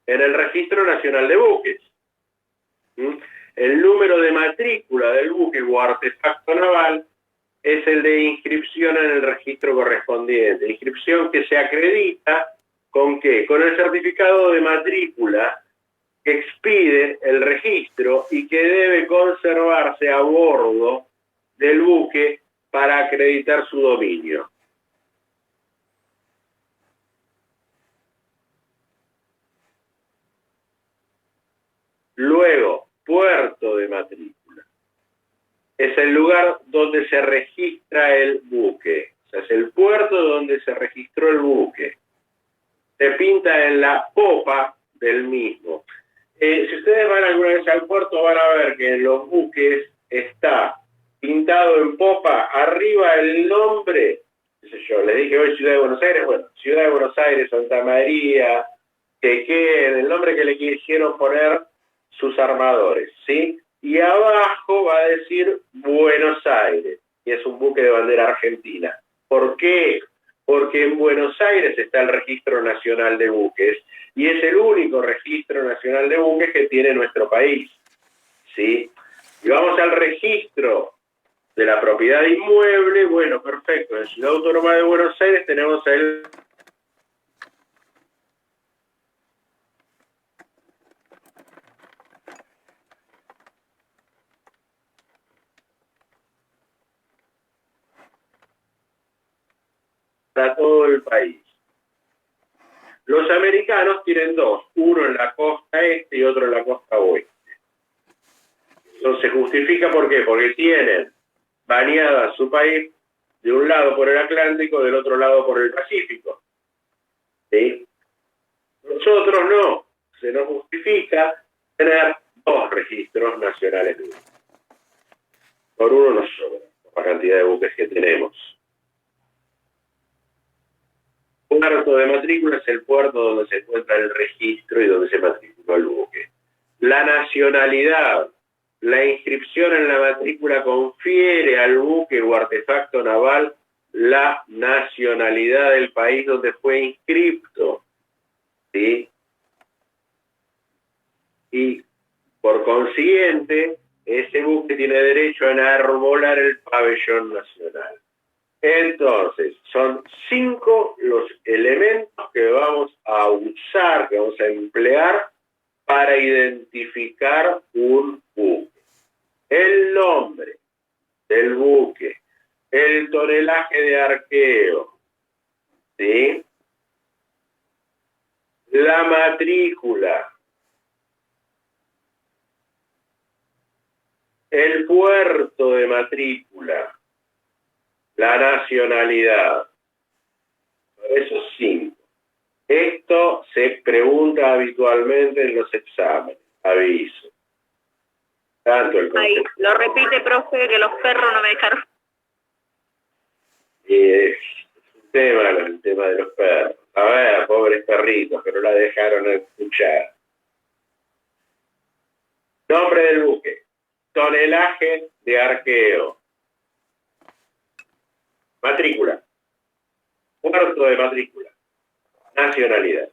en el Registro Nacional de Buques. El número de matrícula del buque o artefacto naval es el de inscripción en el registro correspondiente. Inscripción que se acredita ¿con qué? Con el certificado de matrícula que expide el registro y que debe conservarse a bordo del buque para acreditar su dominio. Luego, puerto de matrícula. Es el lugar donde se registra el buque. O sea, es el puerto donde se registró el buque. Se pinta en la popa del mismo. Si ustedes van alguna vez al puerto, van a ver que en los buques está pintado en popa, arriba el nombre, qué sé yo, les dije hoy Ciudad de Buenos Aires, bueno, Ciudad de Buenos Aires, Santa María, Quequén, el nombre que le quisieron poner sus armadores, ¿sí? Y abajo va a decir Buenos Aires, y es un buque de bandera argentina. ¿Por qué? Porque en Buenos Aires está el Registro Nacional de Buques, y es el único registro nacional de buques que tiene nuestro país, ¿sí? Y vamos al registro de la propiedad inmueble, bueno, perfecto. En Ciudad Autónoma de Buenos Aires tenemos el para todo el país. Los americanos tienen dos, uno en la costa este y otro en la costa oeste. Eso se justifica, ¿por qué? Porque tienen bañada su país de un lado por el Atlántico, del otro lado por el Pacífico. ¿Sí? Nosotros no. Se nos justifica tener dos registros nacionales de buques. Por uno nos sobra la cantidad de buques que tenemos. Un puerto de matrícula es el puerto donde se encuentra el registro y donde se matriculó el buque. La nacionalidad, la inscripción en la matrícula confiere al buque o artefacto naval la nacionalidad del país donde fue inscripto. ¿Sí? Y por consiguiente, ese buque tiene derecho a enarbolar el pabellón nacional. Entonces, son 5 los elementos que vamos a usar, que vamos a emplear para identificar un buque. El nombre del buque, el tonelaje de arqueo, ¿sí? La matrícula, el puerto de matrícula, la nacionalidad. Esos 5. Esto se pregunta habitualmente en los exámenes, aviso. Tanto el Ahí, lo repite, profe, que los perros no me dejaron. es un tema, el tema de los perros. A ver, pobres perritos que no la dejaron escuchar. Nombre del buque. Tonelaje de arqueo. Matrícula. Puerto de matrícula. Nacionalidad.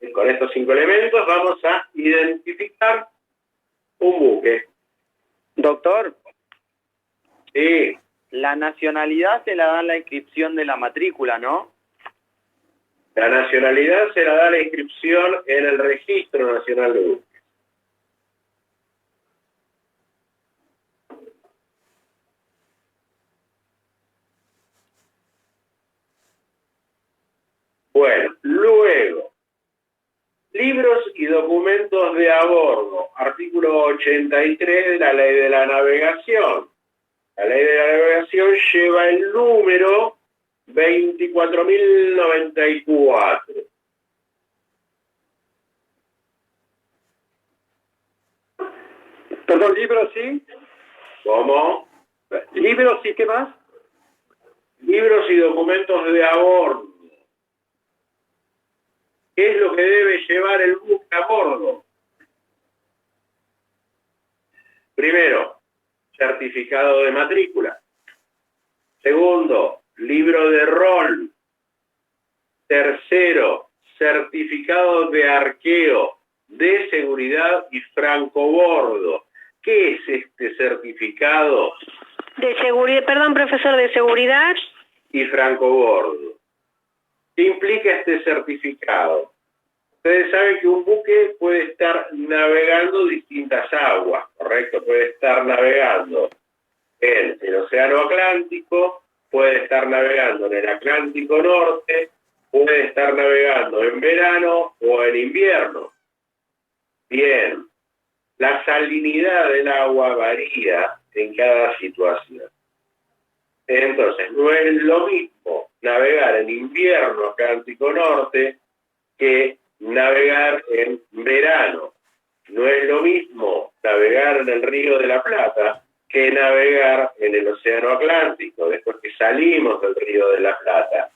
Y con estos 5 elementos vamos a identificar un buque. Doctor, Sí, la nacionalidad se la da en la inscripción de la matrícula, ¿no? la nacionalidad se la da la inscripción en el Registro Nacional de Buques. Bueno, luego, libros y documentos de a bordo, artículo 83 de la Ley de la Navegación. La Ley de la Navegación lleva el número 24.094. Perdón, libros sí. ¿Cómo? Libros sí, ¿qué más? Libros y documentos de a bordo. ¿Qué es lo que debe llevar el buque a bordo? Primero, certificado de matrícula. Segundo, libro de rol. Tercero, certificado de arqueo, de seguridad y francobordo. ¿Qué es este certificado? De seguridad, perdón, profesor, de seguridad. Y francobordo. ¿Qué implica este certificado? Ustedes saben que un buque puede estar navegando distintas aguas, ¿correcto? Puede estar navegando en el Océano Atlántico, puede estar navegando en el Atlántico Norte, puede estar navegando en verano o en invierno. Bien, la salinidad del agua varía en cada situación. Entonces, no es lo mismo navegar en invierno Atlántico Norte que navegar en verano. No es lo mismo navegar en el Río de la Plata que navegar en el Océano Atlántico, después que salimos del Río de la Plata.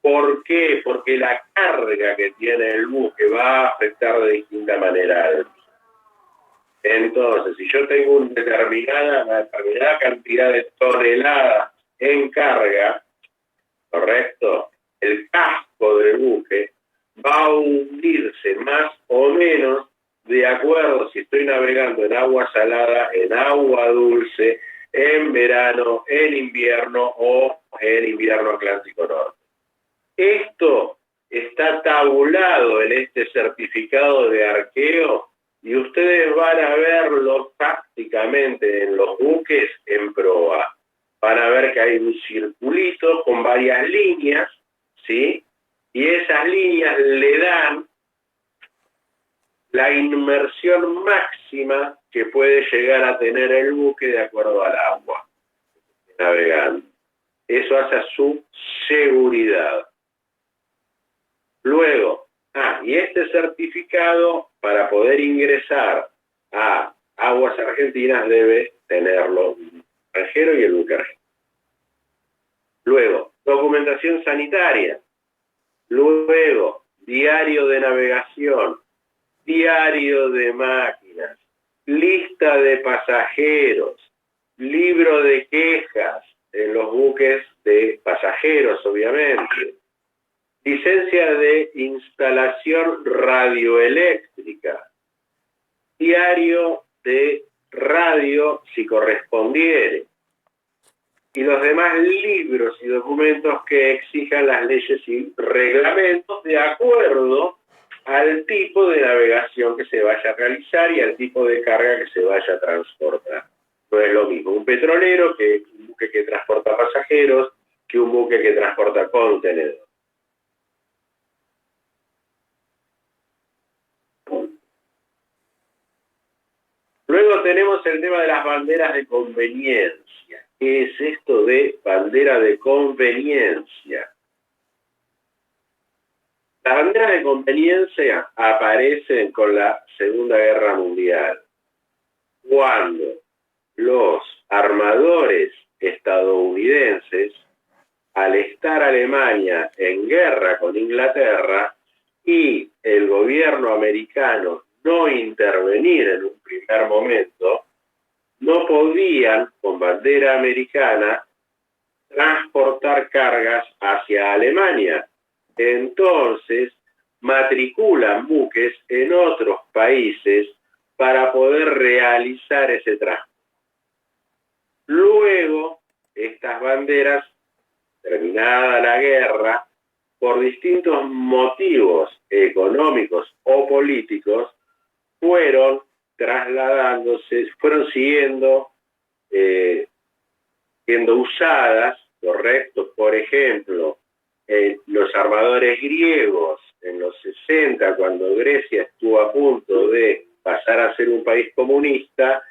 ¿Por qué? Porque la carga que tiene el buque va a afectar de distinta manera al buque. Entonces, si yo tengo una determinada cantidad de toneladas en carga, ¿correcto? El casco del buque va a hundirse más o menos de acuerdo si estoy navegando en agua salada, en agua dulce, en verano, en invierno o en invierno Atlántico Norte. Esto está tabulado en este certificado de arqueo y ustedes van a verlo prácticamente en los buques en proa. Van a ver que hay un circulito con varias líneas, ¿sí? Y esas líneas le dan la inmersión máxima que puede llegar a tener el buque de acuerdo al agua navegando. Eso hace a su seguridad. Luego, y este certificado para poder ingresar a aguas argentinas debe tenerlo el extranjero y el buque argentino. Luego, documentación sanitaria. Luego, diario de navegación, diario de máquinas, lista de pasajeros, libro de quejas en los buques de pasajeros, obviamente, licencia de instalación radioeléctrica, diario de radio si correspondiere, y los demás libros y documentos que exijan las leyes y reglamentos de acuerdo al tipo de navegación que se vaya a realizar y al tipo de carga que se vaya a transportar. No es lo mismo un petrolero que un buque que transporta pasajeros que un buque que transporta contenedores. Luego tenemos el tema de las banderas de conveniencia. ¿Qué es esto de bandera de conveniencia? Las banderas de conveniencia aparecen con la Segunda Guerra Mundial, cuando los armadores estadounidenses, al estar Alemania en guerra con Inglaterra y el gobierno americano no intervenir en un primer momento, no podían, con bandera americana, transportar cargas hacia Alemania. Entonces, matriculan buques en otros países para poder realizar ese transporte. Luego, estas banderas, terminada la guerra, por distintos motivos económicos o políticos, fueron trasladándose, fueron siendo usadas, correcto. Por ejemplo, los armadores griegos en los 60, cuando Grecia estuvo a punto de pasar a ser un país comunista,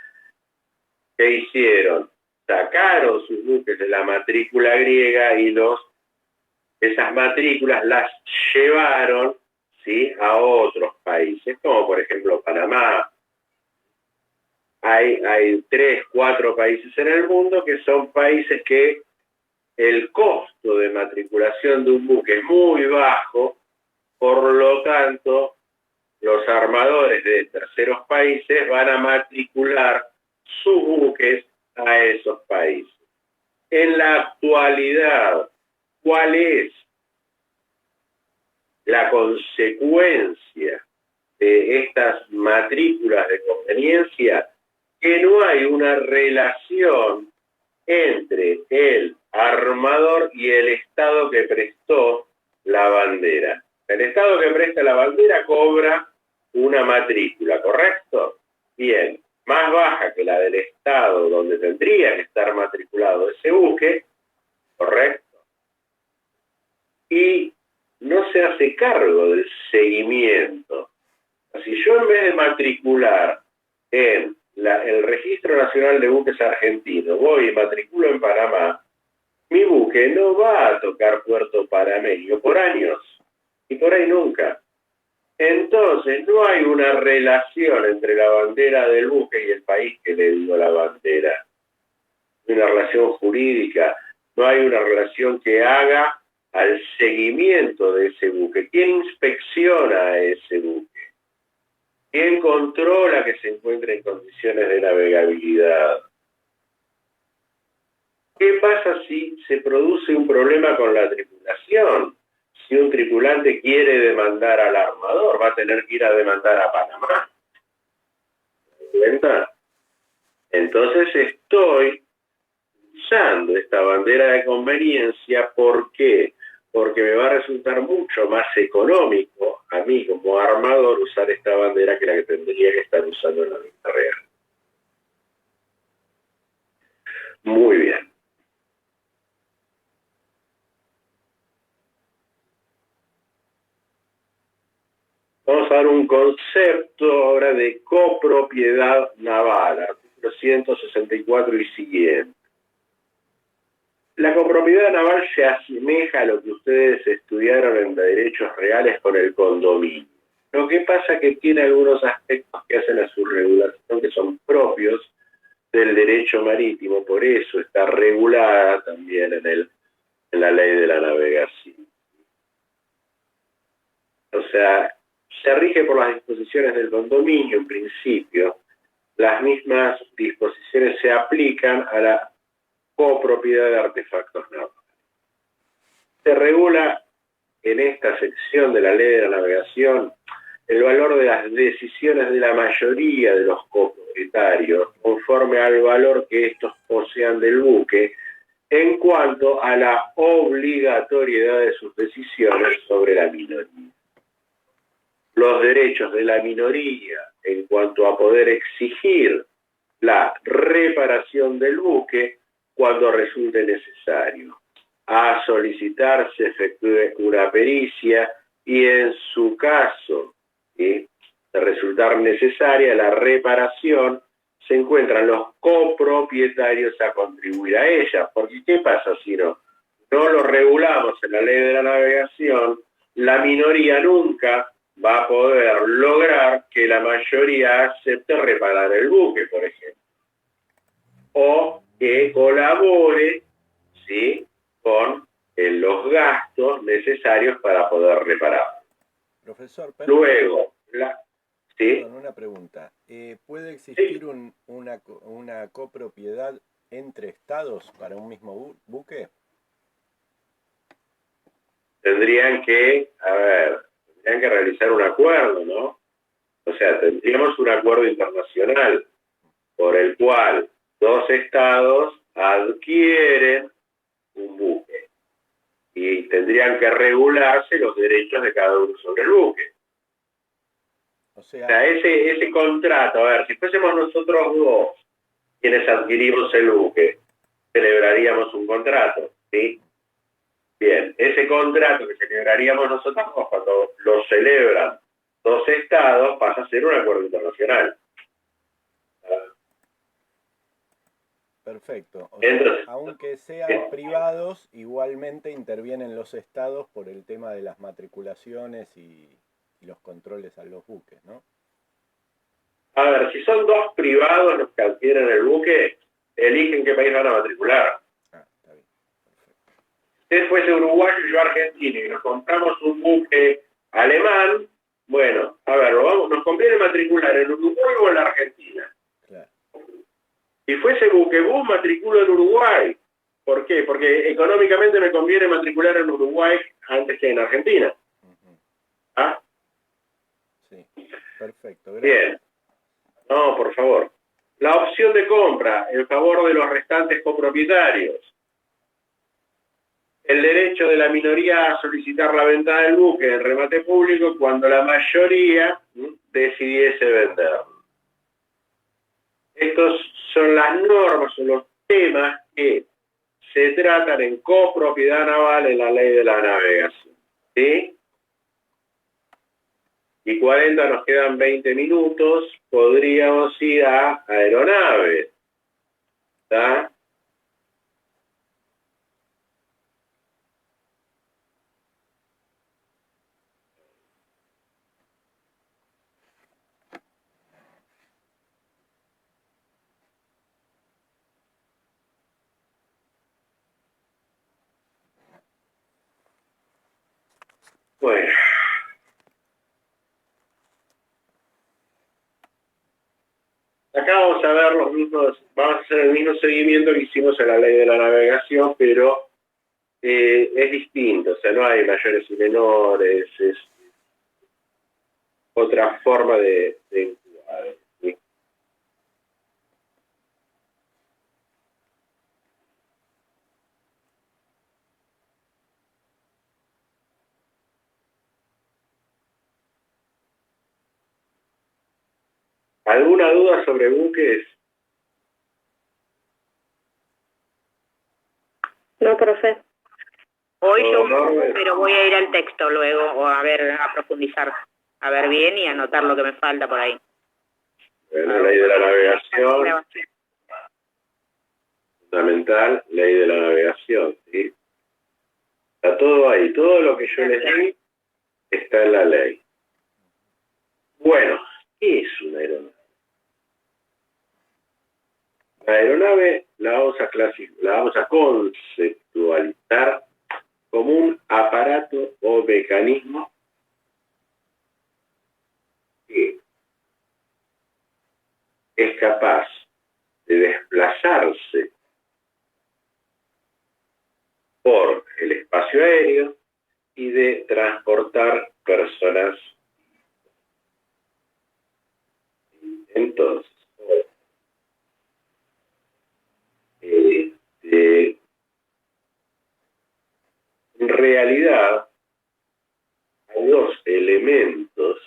¿qué hicieron? Sacaron sus buques de la matrícula griega y esas matrículas las llevaron, ¿sí?, a otros países, como por ejemplo Panamá. Hay 3, 4 países en el mundo que son países que el costo de matriculación de un buque es muy bajo, por lo tanto, los armadores de terceros países van a matricular sus buques a esos países. En la actualidad, ¿cuál es la consecuencia de estas matrículas de conveniencia? Que no hay una relación entre el armador y el Estado que prestó la bandera. El Estado que presta la bandera cobra una matrícula, ¿correcto? Bien, más baja que la del Estado donde tendría que estar matriculado ese buque, ¿correcto? Y no se hace cargo del seguimiento. Si yo en vez de matricular en el Registro Nacional de Buques Argentino voy y matriculo en Panamá, mi buque no va a tocar puerto panameño por años y por ahí nunca. Entonces no hay una relación entre la bandera del buque y el país que le dio la bandera. No hay una relación jurídica, no hay una relación que haga al seguimiento de ese buque. ¿Quién inspecciona a ese buque? ¿Quién controla que se encuentre en condiciones de navegabilidad? ¿Qué pasa si se produce un problema con la tripulación? Si un tripulante quiere demandar al armador, va a tener que ir a demandar a Panamá. cuenta? Entonces estoy usando esta bandera de conveniencia. ¿Por qué? Porque me va a resultar mucho más económico a mí como armador usar esta bandera que la que tendría que estar usando en la vida real. Muy bien. Vamos a dar un concepto ahora de copropiedad naval, artículo 164 y siguiente. La copropiedad naval se asemeja a lo que ustedes estudiaron en derechos reales con el condominio. Lo que pasa es que tiene algunos aspectos que hacen a su regulación que son propios del derecho marítimo, por eso está regulada también en la ley de la navegación. O sea, se rige por las disposiciones del condominio en principio. Las mismas disposiciones se aplican a la copropiedad de artefactos navales. Se regula en esta sección de la ley de la navegación el valor de las decisiones de la mayoría de los copropietarios conforme al valor que estos posean del buque en cuanto a la obligatoriedad de sus decisiones sobre la minoría. Los derechos de la minoría en cuanto a poder exigir la reparación del buque cuando resulte necesario, a solicitar se efectúe una pericia y en su caso de resultar necesaria la reparación, se encuentran los copropietarios a contribuir a ella. Porque ¿qué pasa si no lo regulamos en la ley de la navegación? La minoría nunca va a poder lograr que la mayoría acepte reparar el buque, por ejemplo. O que colabore, ¿sí?, con los gastos necesarios para poder reparar. Profesor, luego, ¿sí? Perdón, una pregunta. ¿Puede existir una copropiedad entre estados para un mismo buque? Tendrían que realizar un acuerdo, ¿no? O sea, tendríamos un acuerdo internacional por el cual dos estados adquieren un buque y tendrían que regularse los derechos de cada uno sobre el buque. O sea, ese contrato, a ver, si fuésemos nosotros dos quienes adquirimos el buque, celebraríamos un contrato, ¿sí? Bien, ese contrato que celebraríamos nosotros cuando lo celebran dos estados pasa a ser un acuerdo internacional. Perfecto. O sea, aunque sean privados, igualmente intervienen los estados por el tema de las matriculaciones y los controles a los buques, ¿no? A ver, si son dos privados los que adquieren el buque, eligen qué país van a matricular. Ah, está bien. Perfecto. Si usted fuese uruguayo y yo argentino y nos compramos un buque alemán, bueno, a ver, nos conviene matricular en Uruguay o en la Argentina. Claro. Si fuese buquebús, matriculo en Uruguay. ¿Por qué? Porque económicamente me conviene matricular en Uruguay antes que en Argentina. ¿Ah? Sí, perfecto. Gracias. Bien. No, por favor. La opción de compra en favor de los restantes copropietarios. El derecho de la minoría a solicitar la venta del buque en remate público cuando la mayoría decidiese venderlo. Estos son las normas, son los temas que se tratan en copropiedad naval en la ley de la navegación. ¿Sí? Y 40 nos quedan 20 minutos, podríamos ir a aeronaves. ¿Está? Bueno. Acá vamos a ver vamos a hacer el mismo seguimiento que hicimos en la ley de la navegación, pero es distinto, o sea, no hay mayores y menores, es otra forma de encuadre, ¿sí? ¿Alguna duda sobre buques? No, profe. Hoy yo, Norbert. pero voy a ir al texto luego, o a ver, a profundizar, a ver bien y anotar lo que me falta por ahí. Bueno, ley de la navegación, fundamental, ley de la navegación, ¿sí? Está todo ahí, todo lo que yo les di está en la ley. Bueno, ¿qué es una aeronave? La aeronave la vamos a conceptualizar como un aparato o mecanismo que es capaz de desplazarse por el espacio aéreo y de transportar personas. Entonces, en realidad hay dos elementos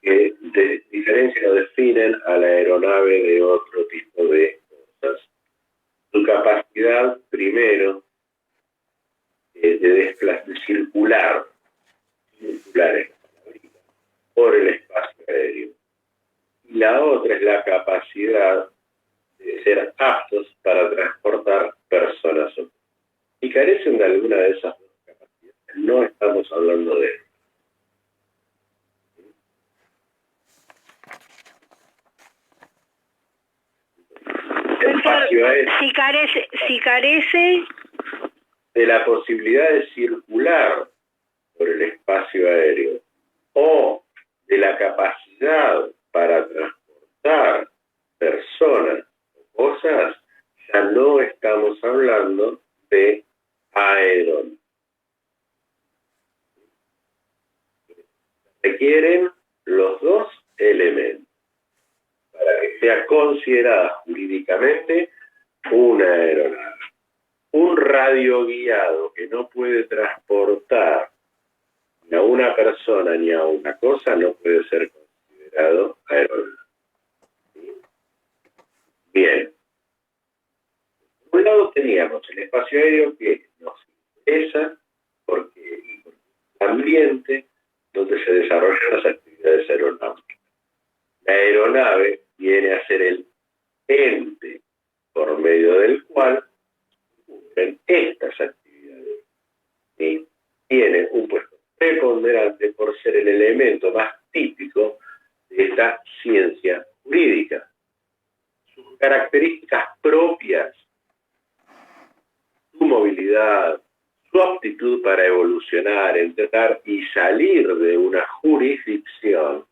que de diferencia o definen a la aeronave de otro tipo de cosas. Su capacidad, primero, de circular por el espacio aéreo. Y la otra es la capacidad de ser aptos para transportar personas. Y carecen de alguna de esas dos capacidades. No estamos hablando de eso. Si carece de la posibilidad de circular por el espacio aéreo o de la capacidad para transportar personas o cosas, ya no estamos hablando de aeronave. Requieren los dos elementos para que sea considerada jurídicamente una aeronave. Un radioguiado que no puede transportar ni a una persona ni a una cosa no puede ser considerado aeronave. Bien. Por un lado teníamos el espacio aéreo que nos interesa porque es el ambiente donde se desarrollan las actividades aeronáuticas. La aeronave viene a ser el ente por medio del cual ocurren estas actividades. ¿Sí? Tiene un puesto preponderante por ser el elemento más típico de esta ciencia jurídica. Sus características propias, su movilidad, su aptitud para evolucionar, entrar y salir de una jurisdicción,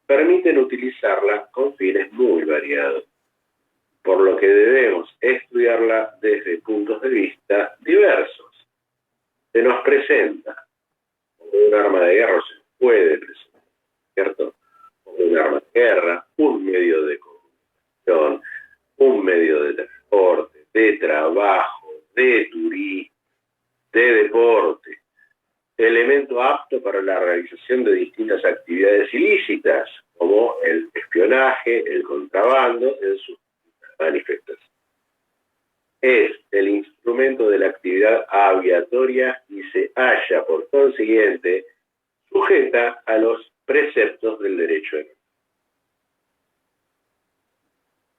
permiten utilizarla con fines muy variados, por lo que debemos estudiarla desde puntos de vista diversos. Se nos presenta como un arma de guerra, o se puede presentar, ¿cierto? Como un arma de guerra, un medio de comunicación, un medio de transporte, de trabajo, de turismo, de deporte, elemento apto para la realización de distintas actividades ilícitas, como el espionaje, el contrabando, en sus manifestaciones. Es el instrumento de la actividad aviatoria y se halla, por consiguiente, sujeta a los preceptos del derecho aéreo.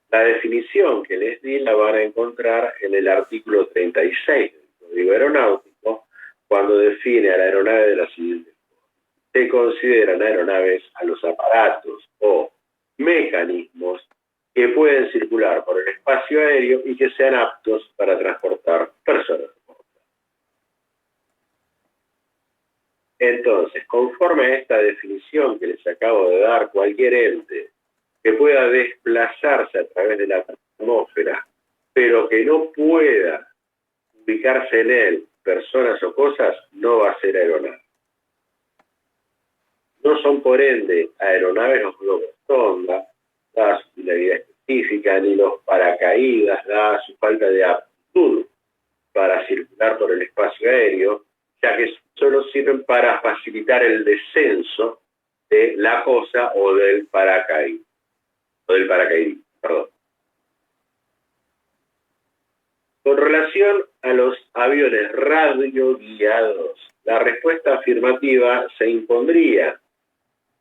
La definición que les di la van a encontrar en el artículo 36 del Código Aeronáutico, cuando define a la aeronave de la siguiente forma. Se consideran aeronaves a los aparatos o mecanismos que pueden circular por el espacio aéreo y que sean aptos para transportar personas. Entonces, conforme a esta definición que les acabo de dar, cualquier ente que pueda desplazarse a través de la atmósfera, pero que no pueda ubicarse en él personas o cosas, no va a ser aeronave. No son, por ende, aeronaves los globos sonda, dada su finalidad específica, ni los paracaídas, dada su falta de aptitud para circular por el espacio aéreo, ya que solo sirven para facilitar el descenso de la cosa o del paracaídas. o del paracaidismo, perdón. Con relación a los aviones radioguiados, la respuesta afirmativa se impondría,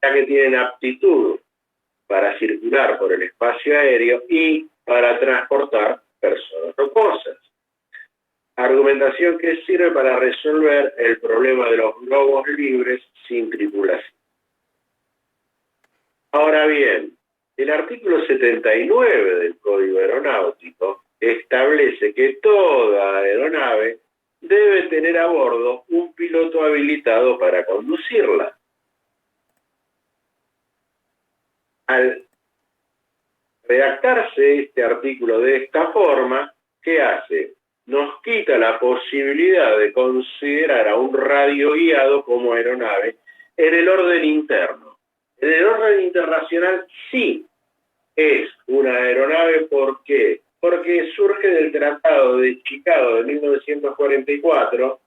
ya que tienen aptitud para circular por el espacio aéreo y para transportar personas o cosas. Argumentación que sirve para resolver el problema de los globos libres sin tripulación. Ahora bien, el artículo 79 del Código Aeronáutico establece que toda aeronave debe tener a bordo un piloto habilitado para conducirla. Al redactarse este artículo de esta forma, ¿qué hace? Nos quita la posibilidad de considerar a un radioguiado como aeronave en el orden interno. En el orden internacional sí es una aeronave. ¿Por qué? Porque surge del Tratado de Chicago de 1944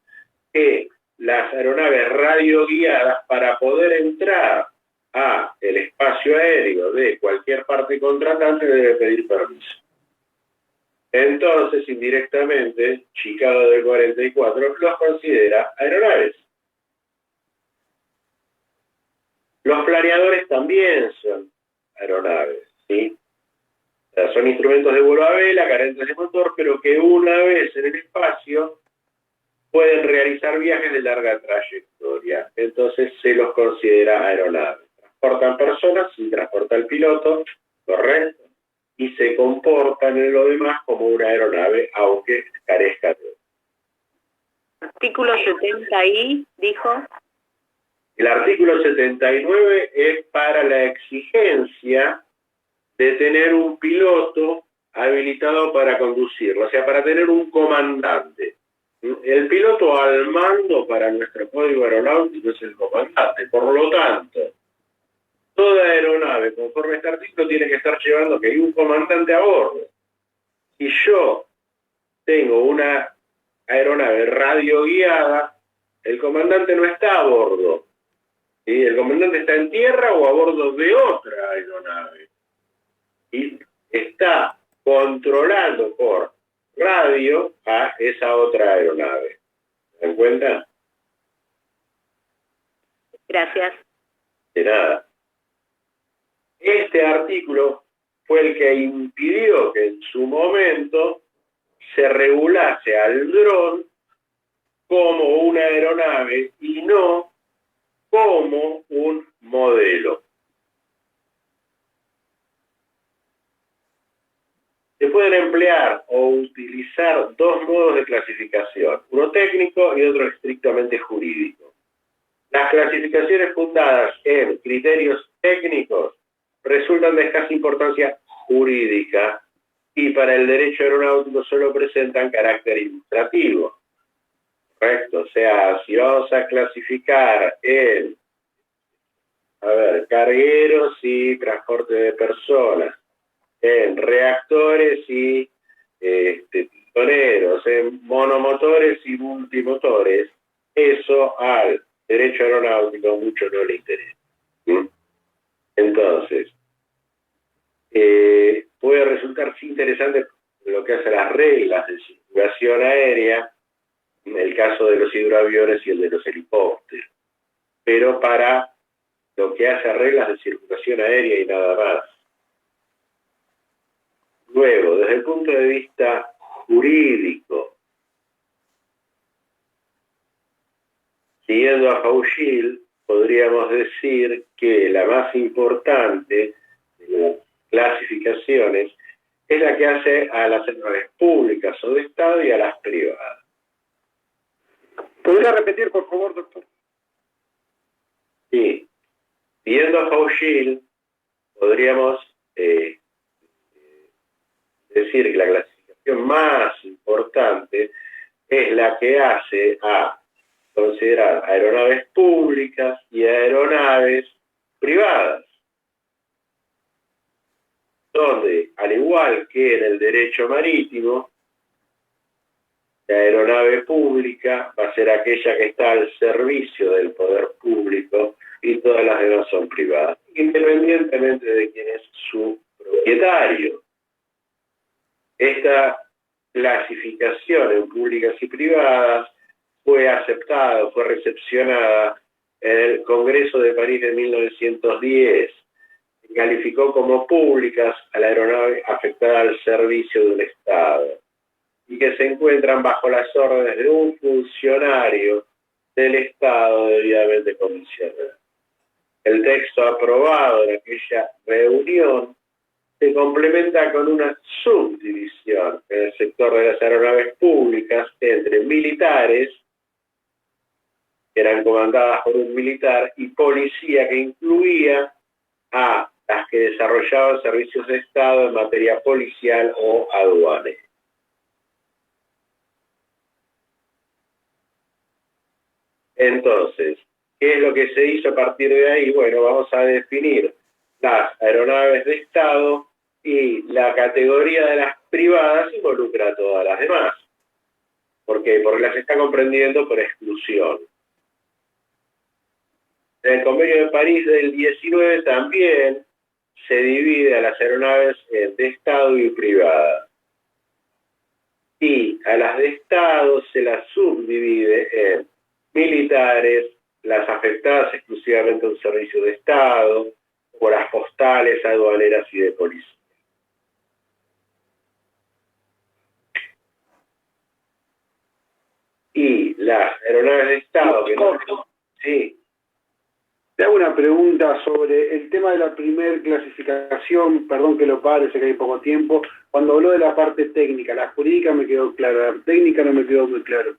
que las aeronaves radioguiadas, para poder entrar a el espacio aéreo de cualquier parte contratante, debe pedir permiso. Entonces, indirectamente, Chicago del 44 los considera aeronaves. Los planeadores también son aeronaves, ¿sí? O sea, son instrumentos de vuelo a vela, carentes de motor, pero que una vez en el espacio pueden realizar viajes de larga trayectoria. Entonces se los considera aeronaves. Transportan personas sin transportar el piloto, correcto, y se comportan en lo demás como una aeronave, aunque carezca de... Artículo 70I, dijo. El artículo 79 es para la exigencia de tener un piloto habilitado para conducirlo, o sea, para tener un comandante. El piloto al mando para nuestro código aeronáutico es el comandante, por lo tanto, toda aeronave, conforme a este artículo, tiene que estar llevando que hay un comandante a bordo. Si yo tengo una aeronave radioguiada, el comandante no está a bordo. ¿Sí? El comandante está en tierra o a bordo de otra aeronave. Y está controlando por radio a esa otra aeronave. ¿Se dan cuenta? Gracias. De nada. Este artículo fue el que impidió que en su momento se regulase al dron como una aeronave y no como un modelo. Se pueden emplear o utilizar dos modos de clasificación, uno técnico y otro estrictamente jurídico. Las clasificaciones fundadas en criterios técnicos resultan de escasa importancia jurídica y para el derecho aeronáutico solo presentan carácter ilustrativo. Correcto, o sea, si vamos a clasificar en, cargueros y transporte de personas, en reactores y pitoneros, en monomotores y multimotores, eso al derecho aeronáutico mucho no le interesa. Entonces, puede resultar interesante lo que hace las reglas de circulación aérea, en el caso de los hidroaviones y el de los helicópteros, pero para lo que hace a reglas de circulación aérea y nada más. Luego, desde el punto de vista jurídico, siguiendo a Fauchil, podríamos decir que la más importante de las clasificaciones es la que hace a las aeronaves públicas o de Estado y a las privadas. ¿Podría repetir, por favor, doctor? Sí. Siguiendo a Fauchil, podríamos decir que la clasificación más importante es la que hace a considerar aeronaves públicas y aeronaves privadas, donde, al igual que en el derecho marítimo, la aeronave pública va a ser aquella que está al servicio del poder público y todas las demás son privadas, independientemente de quién es su proveedor. propietario. Esta clasificación en públicas y privadas fue aceptada, fue recepcionada en el Congreso de París de 1910. Calificó como públicas a la aeronave afectada al servicio de un Estado y que se encuentran bajo las órdenes de un funcionario del Estado debidamente comisionado. El texto aprobado en aquella reunión se complementa con una subdivisión en el sector de las aeronaves públicas entre militares, que eran comandadas por un militar, y policía, que incluía a las que desarrollaban servicios de Estado en materia policial o aduanera. Entonces, ¿qué es lo que se hizo a partir de ahí? Bueno, vamos a definir las aeronaves de Estado y la categoría de las privadas involucra a todas las demás. ¿Por qué? Porque las está comprendiendo por exclusión. En el Convenio de París del 19 también se divide a las aeronaves de Estado y privadas. Y a las de Estado se las subdivide en militares, las afectadas exclusivamente a un servicio de Estado, por las postales, aduaneras y de policía. Y las aeronaves de Estado que no... Sí. Te hago una pregunta sobre el tema de la primer clasificación, perdón que lo pare, sé que hay poco tiempo, cuando habló de la parte técnica, la jurídica me quedó clara, la técnica no me quedó muy claro.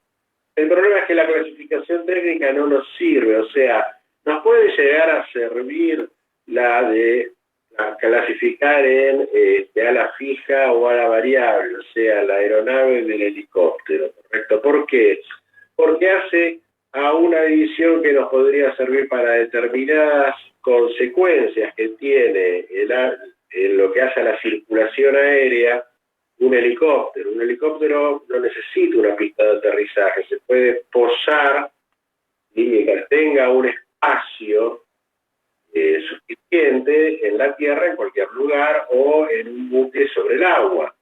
El problema es que la clasificación técnica no nos sirve, o sea, nos puede llegar a servir la de clasificar en ala fija o ala variable, o sea, la aeronave del helicóptero, ¿correcto? ¿Por qué? Porque hace a una división que nos podría servir para determinadas consecuencias que tiene en lo que hace a la circulación aérea un helicóptero. Un helicóptero no necesita una pista de aterrizaje, se puede posar y que tenga un espacio suficiente en la tierra, en cualquier lugar, o en un buque sobre el agua.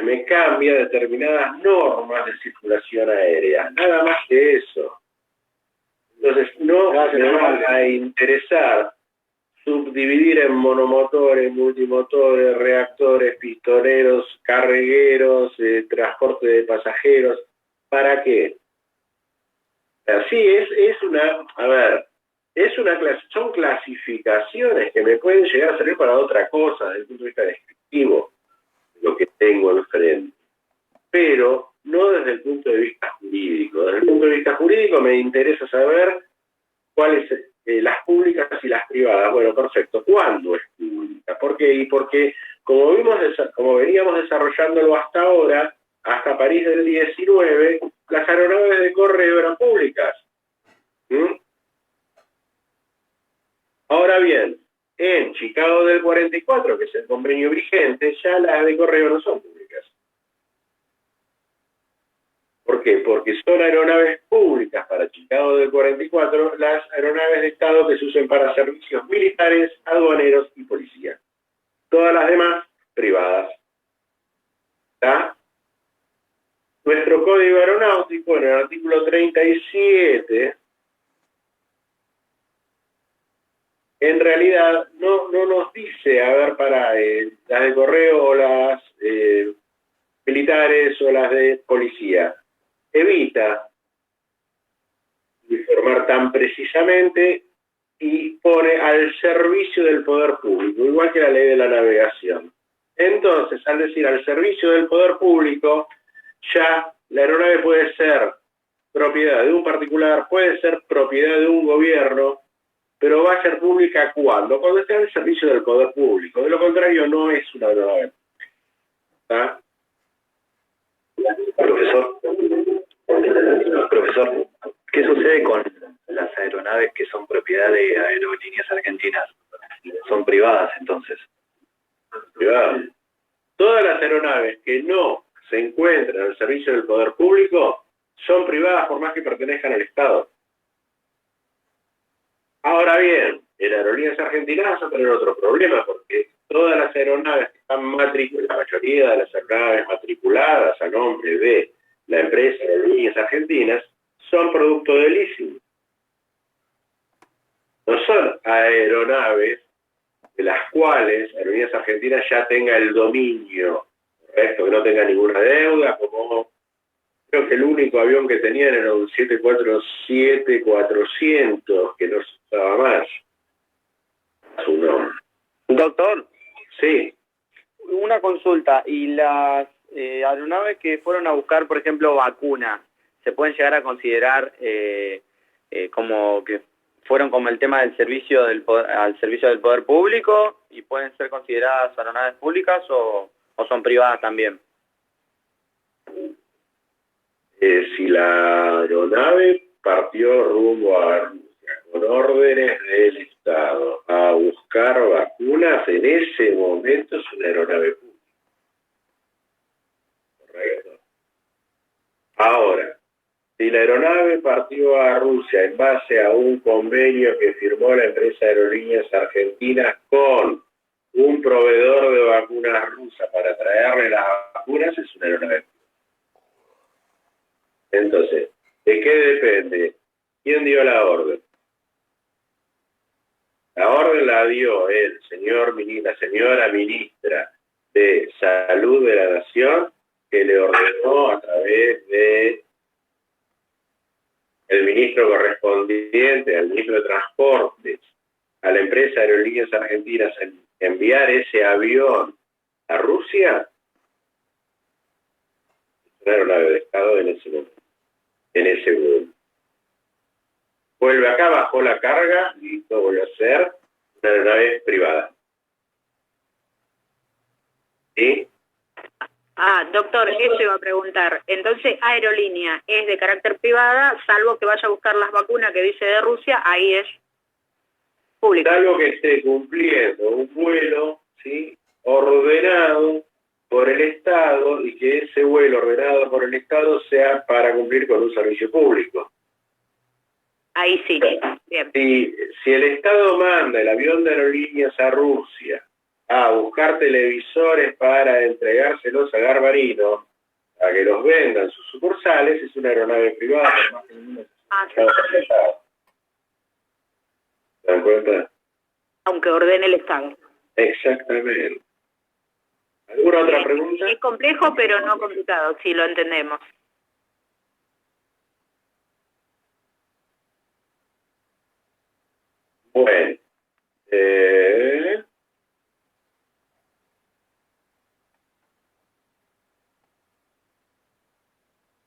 Me cambia determinadas normas de circulación aérea, nada más que eso. Entonces, no me va a interesar subdividir en monomotores, multimotores, reactores, pistoneros, cargueros, transporte de pasajeros. ¿Para qué? Así es una, a ver, son clasificaciones que me pueden llegar a servir para otra cosa desde el punto de vista descriptivo, lo que tengo enfrente, pero no desde el punto de vista jurídico. Desde el punto de vista jurídico me interesa saber cuáles las públicas y las privadas. Bueno, perfecto. ¿Cuándo es pública? ¿Por qué? Y porque, como veníamos desarrollándolo hasta ahora, hasta París del 19, las aeronaves de correo eran públicas. Ahora bien, en Chicago del 44, que es el convenio vigente, ya las de correo no son públicas. ¿Por qué? Porque son aeronaves públicas para Chicago del 44, las aeronaves de Estado que se usan para servicios militares, aduaneros y policía. Todas las demás, privadas. ¿Está? Nuestro código aeronáutico, en el artículo 37, en realidad no nos dice, a ver, para las de correo o las militares o las de policía. Evita informar tan precisamente y pone al servicio del poder público, igual que la ley de la navegación. Entonces, al decir al servicio del poder público, ya la aeronave puede ser propiedad de un particular, puede ser propiedad de un gobierno, pero va a ser pública ¿cuándo? Cuando esté al servicio del poder público. De lo contrario, no es una aeronave. ¿Está? Profesor, ¿qué sucede con las aeronaves que son propiedad de Aerolíneas Argentinas? ¿Son privadas entonces? Privadas. Todas las aeronaves que no se encuentran al servicio del poder público son privadas por más que pertenezcan al Estado. Ahora bien, en Aerolíneas Argentinas vas a tener otro problema, porque todas las aeronaves que están matriculadas, la mayoría de las aeronaves matriculadas a nombre de la empresa Aerolíneas Argentinas, son producto de leasing. No son aeronaves de las cuales Aerolíneas Argentinas ya tenga el dominio, correcto, que no tenga ninguna deuda, como creo que el único avión que tenían era un 747-400, que no se usaba más. Su nombre. Doctor, Sí. una consulta. ¿Y las aeronaves que fueron a buscar, por ejemplo, vacunas, se pueden llegar a considerar como que fueron como el tema del servicio al servicio del poder público y pueden ser consideradas aeronaves públicas o son privadas también? Si la aeronave partió rumbo a Rusia con órdenes del Estado a buscar vacunas, en ese momento es una aeronave pública. Correcto. Ahora, si la aeronave partió a Rusia en base a un convenio que firmó la empresa Aerolíneas Argentinas con un proveedor de vacunas rusa para traerle las vacunas, es una aeronave pública. Entonces, ¿de qué depende? ¿Quién dio la orden? La orden la dio la señora ministra de Salud de la Nación, que le ordenó a través de el ministro correspondiente, al ministro de Transportes, a la empresa Aerolíneas Argentinas enviar ese avión a Rusia. Una aeronave de Estado en ese momento. En ese vuelo. Vuelve acá, bajó la carga, listo, volvió a ser una aeronave privada. ¿Sí? Doctor, eso iba a preguntar. Entonces, aerolínea es de carácter privada, salvo que vaya a buscar las vacunas que dice de Rusia, ahí es pública. Salvo que esté cumpliendo un vuelo, ¿sí?, ordenado por el Estado y que ese vuelo ordenado por el Estado sea para cumplir con un servicio público. Ahí sí, bien. Si el Estado manda el avión de aerolíneas a Rusia a buscar televisores para entregárselos a Garbarino, a que los vendan sus sucursales, es una aeronave privada. ¿Se dan cuenta? Aunque ordene el Estado. Exactamente. ¿Alguna otra pregunta? Es complejo, pero no complicado, si lo entendemos. Bueno.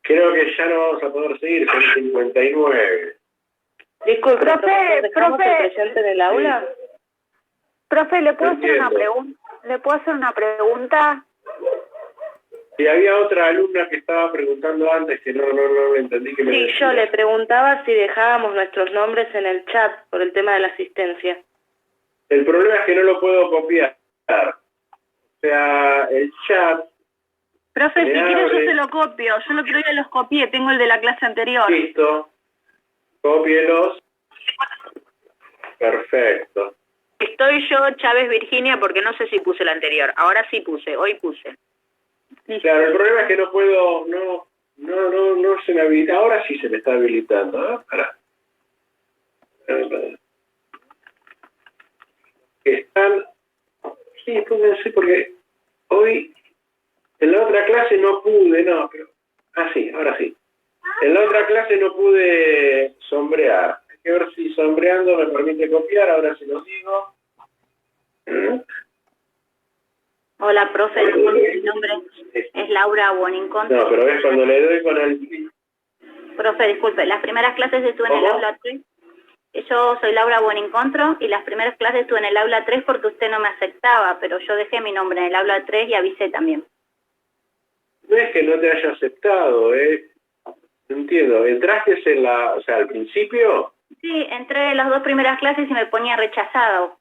Creo que ya no vamos a poder seguir, son 59. Disculpe, profe, presente en el aula? profe, ¿le puedo No hacer una entiendo. pregunta? ¿Le puedo hacer una pregunta? Si había otra alumna que estaba preguntando antes que no entendí que me Sí, decía. yo le preguntaba si dejábamos nuestros nombres en el chat por el tema de la asistencia. El problema es que no lo puedo copiar. O sea, el chat... Profe, Me si quiere yo abre. se lo copio. Yo el otro día los copié, tengo el de la clase anterior. Listo. Cópielos. Perfecto. Estoy yo, Chávez Virginia, porque no sé si puse el anterior. Ahora sí puse, hoy puse. Claro, el problema es que no puedo, no se me habilita. Ahora sí se me está habilitando. ¿Ah? Pará. Que están... Sí, pónganse porque hoy en la otra clase no pude, pero... Ah, sí, ahora sí. En la otra clase no pude sombrear. Hay que ver si sombreando me permite copiar, ahora se los digo. Hola, profe, mi nombre es Laura Buenincontra. No, pero ves cuando le doy con el... Profe, disculpe, las primeras clases estuve en el ¿Cómo? aula 3. Yo soy Laura Buenincontro y las primeras clases estuve en el aula 3 porque usted no me aceptaba, pero yo dejé mi nombre en el aula 3 y avisé también. No es que no te haya aceptado, No entiendo. ¿Entraste en la... o sea, al principio? Sí, entré en las dos primeras clases y me ponía rechazado.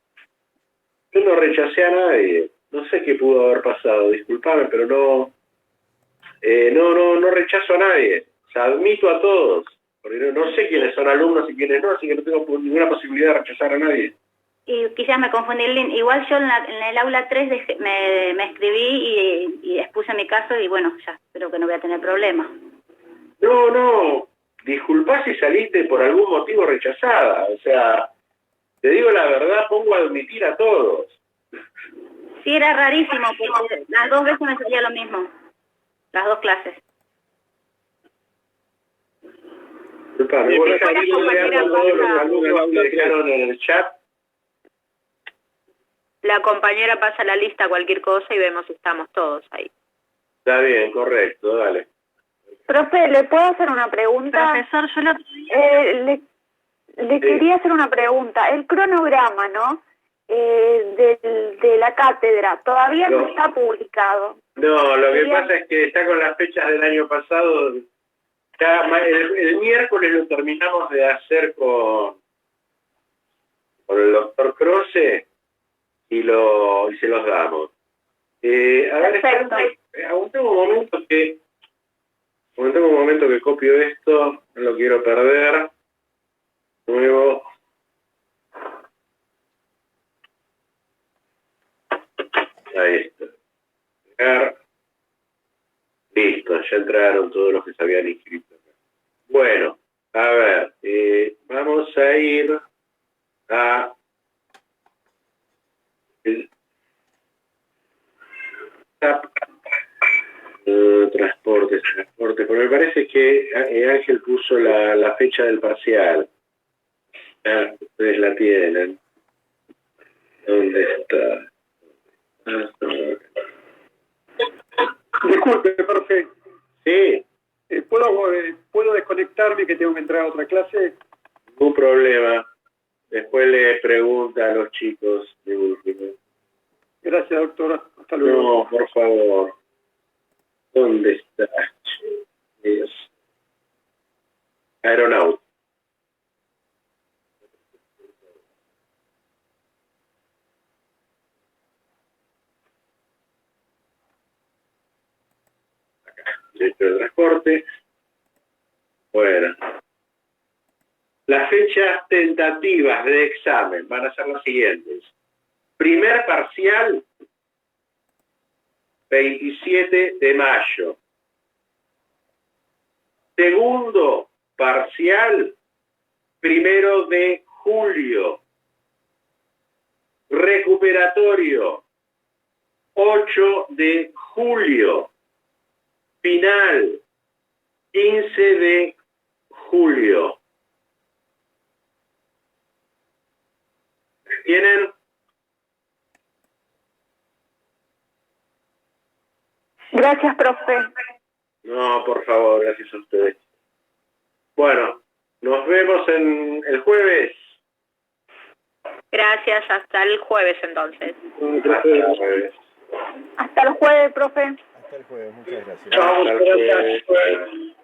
Yo no rechacé a nadie. No sé qué pudo haber pasado, disculpame, pero no rechazo a nadie. O sea, admito a todos. Porque no sé quiénes son alumnos y quiénes no, así que no tengo ninguna posibilidad de rechazar a nadie. Y quizás me confundí el link. Igual yo en el aula 3 me escribí y expuse mi caso y bueno, ya espero que no voy a tener problemas. No, disculpá si saliste por algún motivo rechazada. O sea, te digo la verdad, pongo a admitir a todos. Sí, era rarísimo porque las 2 veces me salía lo mismo. Las 2 clases. Disculpame, ¿vos estás leando todos los alumnos que dejaron en el chat? La compañera pasa la lista, cualquier cosa, y vemos si estamos todos ahí. Está bien, correcto, dale. Profe, ¿le puedo hacer una pregunta? Profesor, yo le quería hacer una pregunta. El cronograma, ¿no? De la cátedra, todavía no está publicado. No, lo que pasa es que está con las fechas del año pasado. Ya, el miércoles lo terminamos de hacer con el doctor Croce y se los damos. A ver, aguantemos un momento que copio esto, no lo quiero perder. Nuevo. Ahí está. Listo, ya entraron todos los que se habían inscrito. Bueno, a ver, vamos a ir a transportes, pero me parece que Ángel puso la fecha del parcial. Ustedes la tienen. ¿Dónde está? Disculpe, profe. Sí. ¿Puedo desconectarme que tengo que entrar a otra clase? Ningún problema. Después le pregunta a los chicos de último. Gracias, doctora. Hasta luego. No, por favor. ¿Dónde está? Dios. Aeronauta. Derecho de transporte. Bueno. Las fechas tentativas de examen van a ser las siguientes. Primer parcial, 27 de mayo. Segundo parcial, 1 de julio. Recuperatorio, 8 de julio. Final, 15 de julio. ¿Tienen? Gracias, profe. No, por favor, gracias a ustedes. Bueno, nos vemos el jueves. Gracias, hasta el jueves entonces. Hasta el jueves. Hasta el jueves, profe. Hasta el jueves, muchas gracias. Hasta el jueves.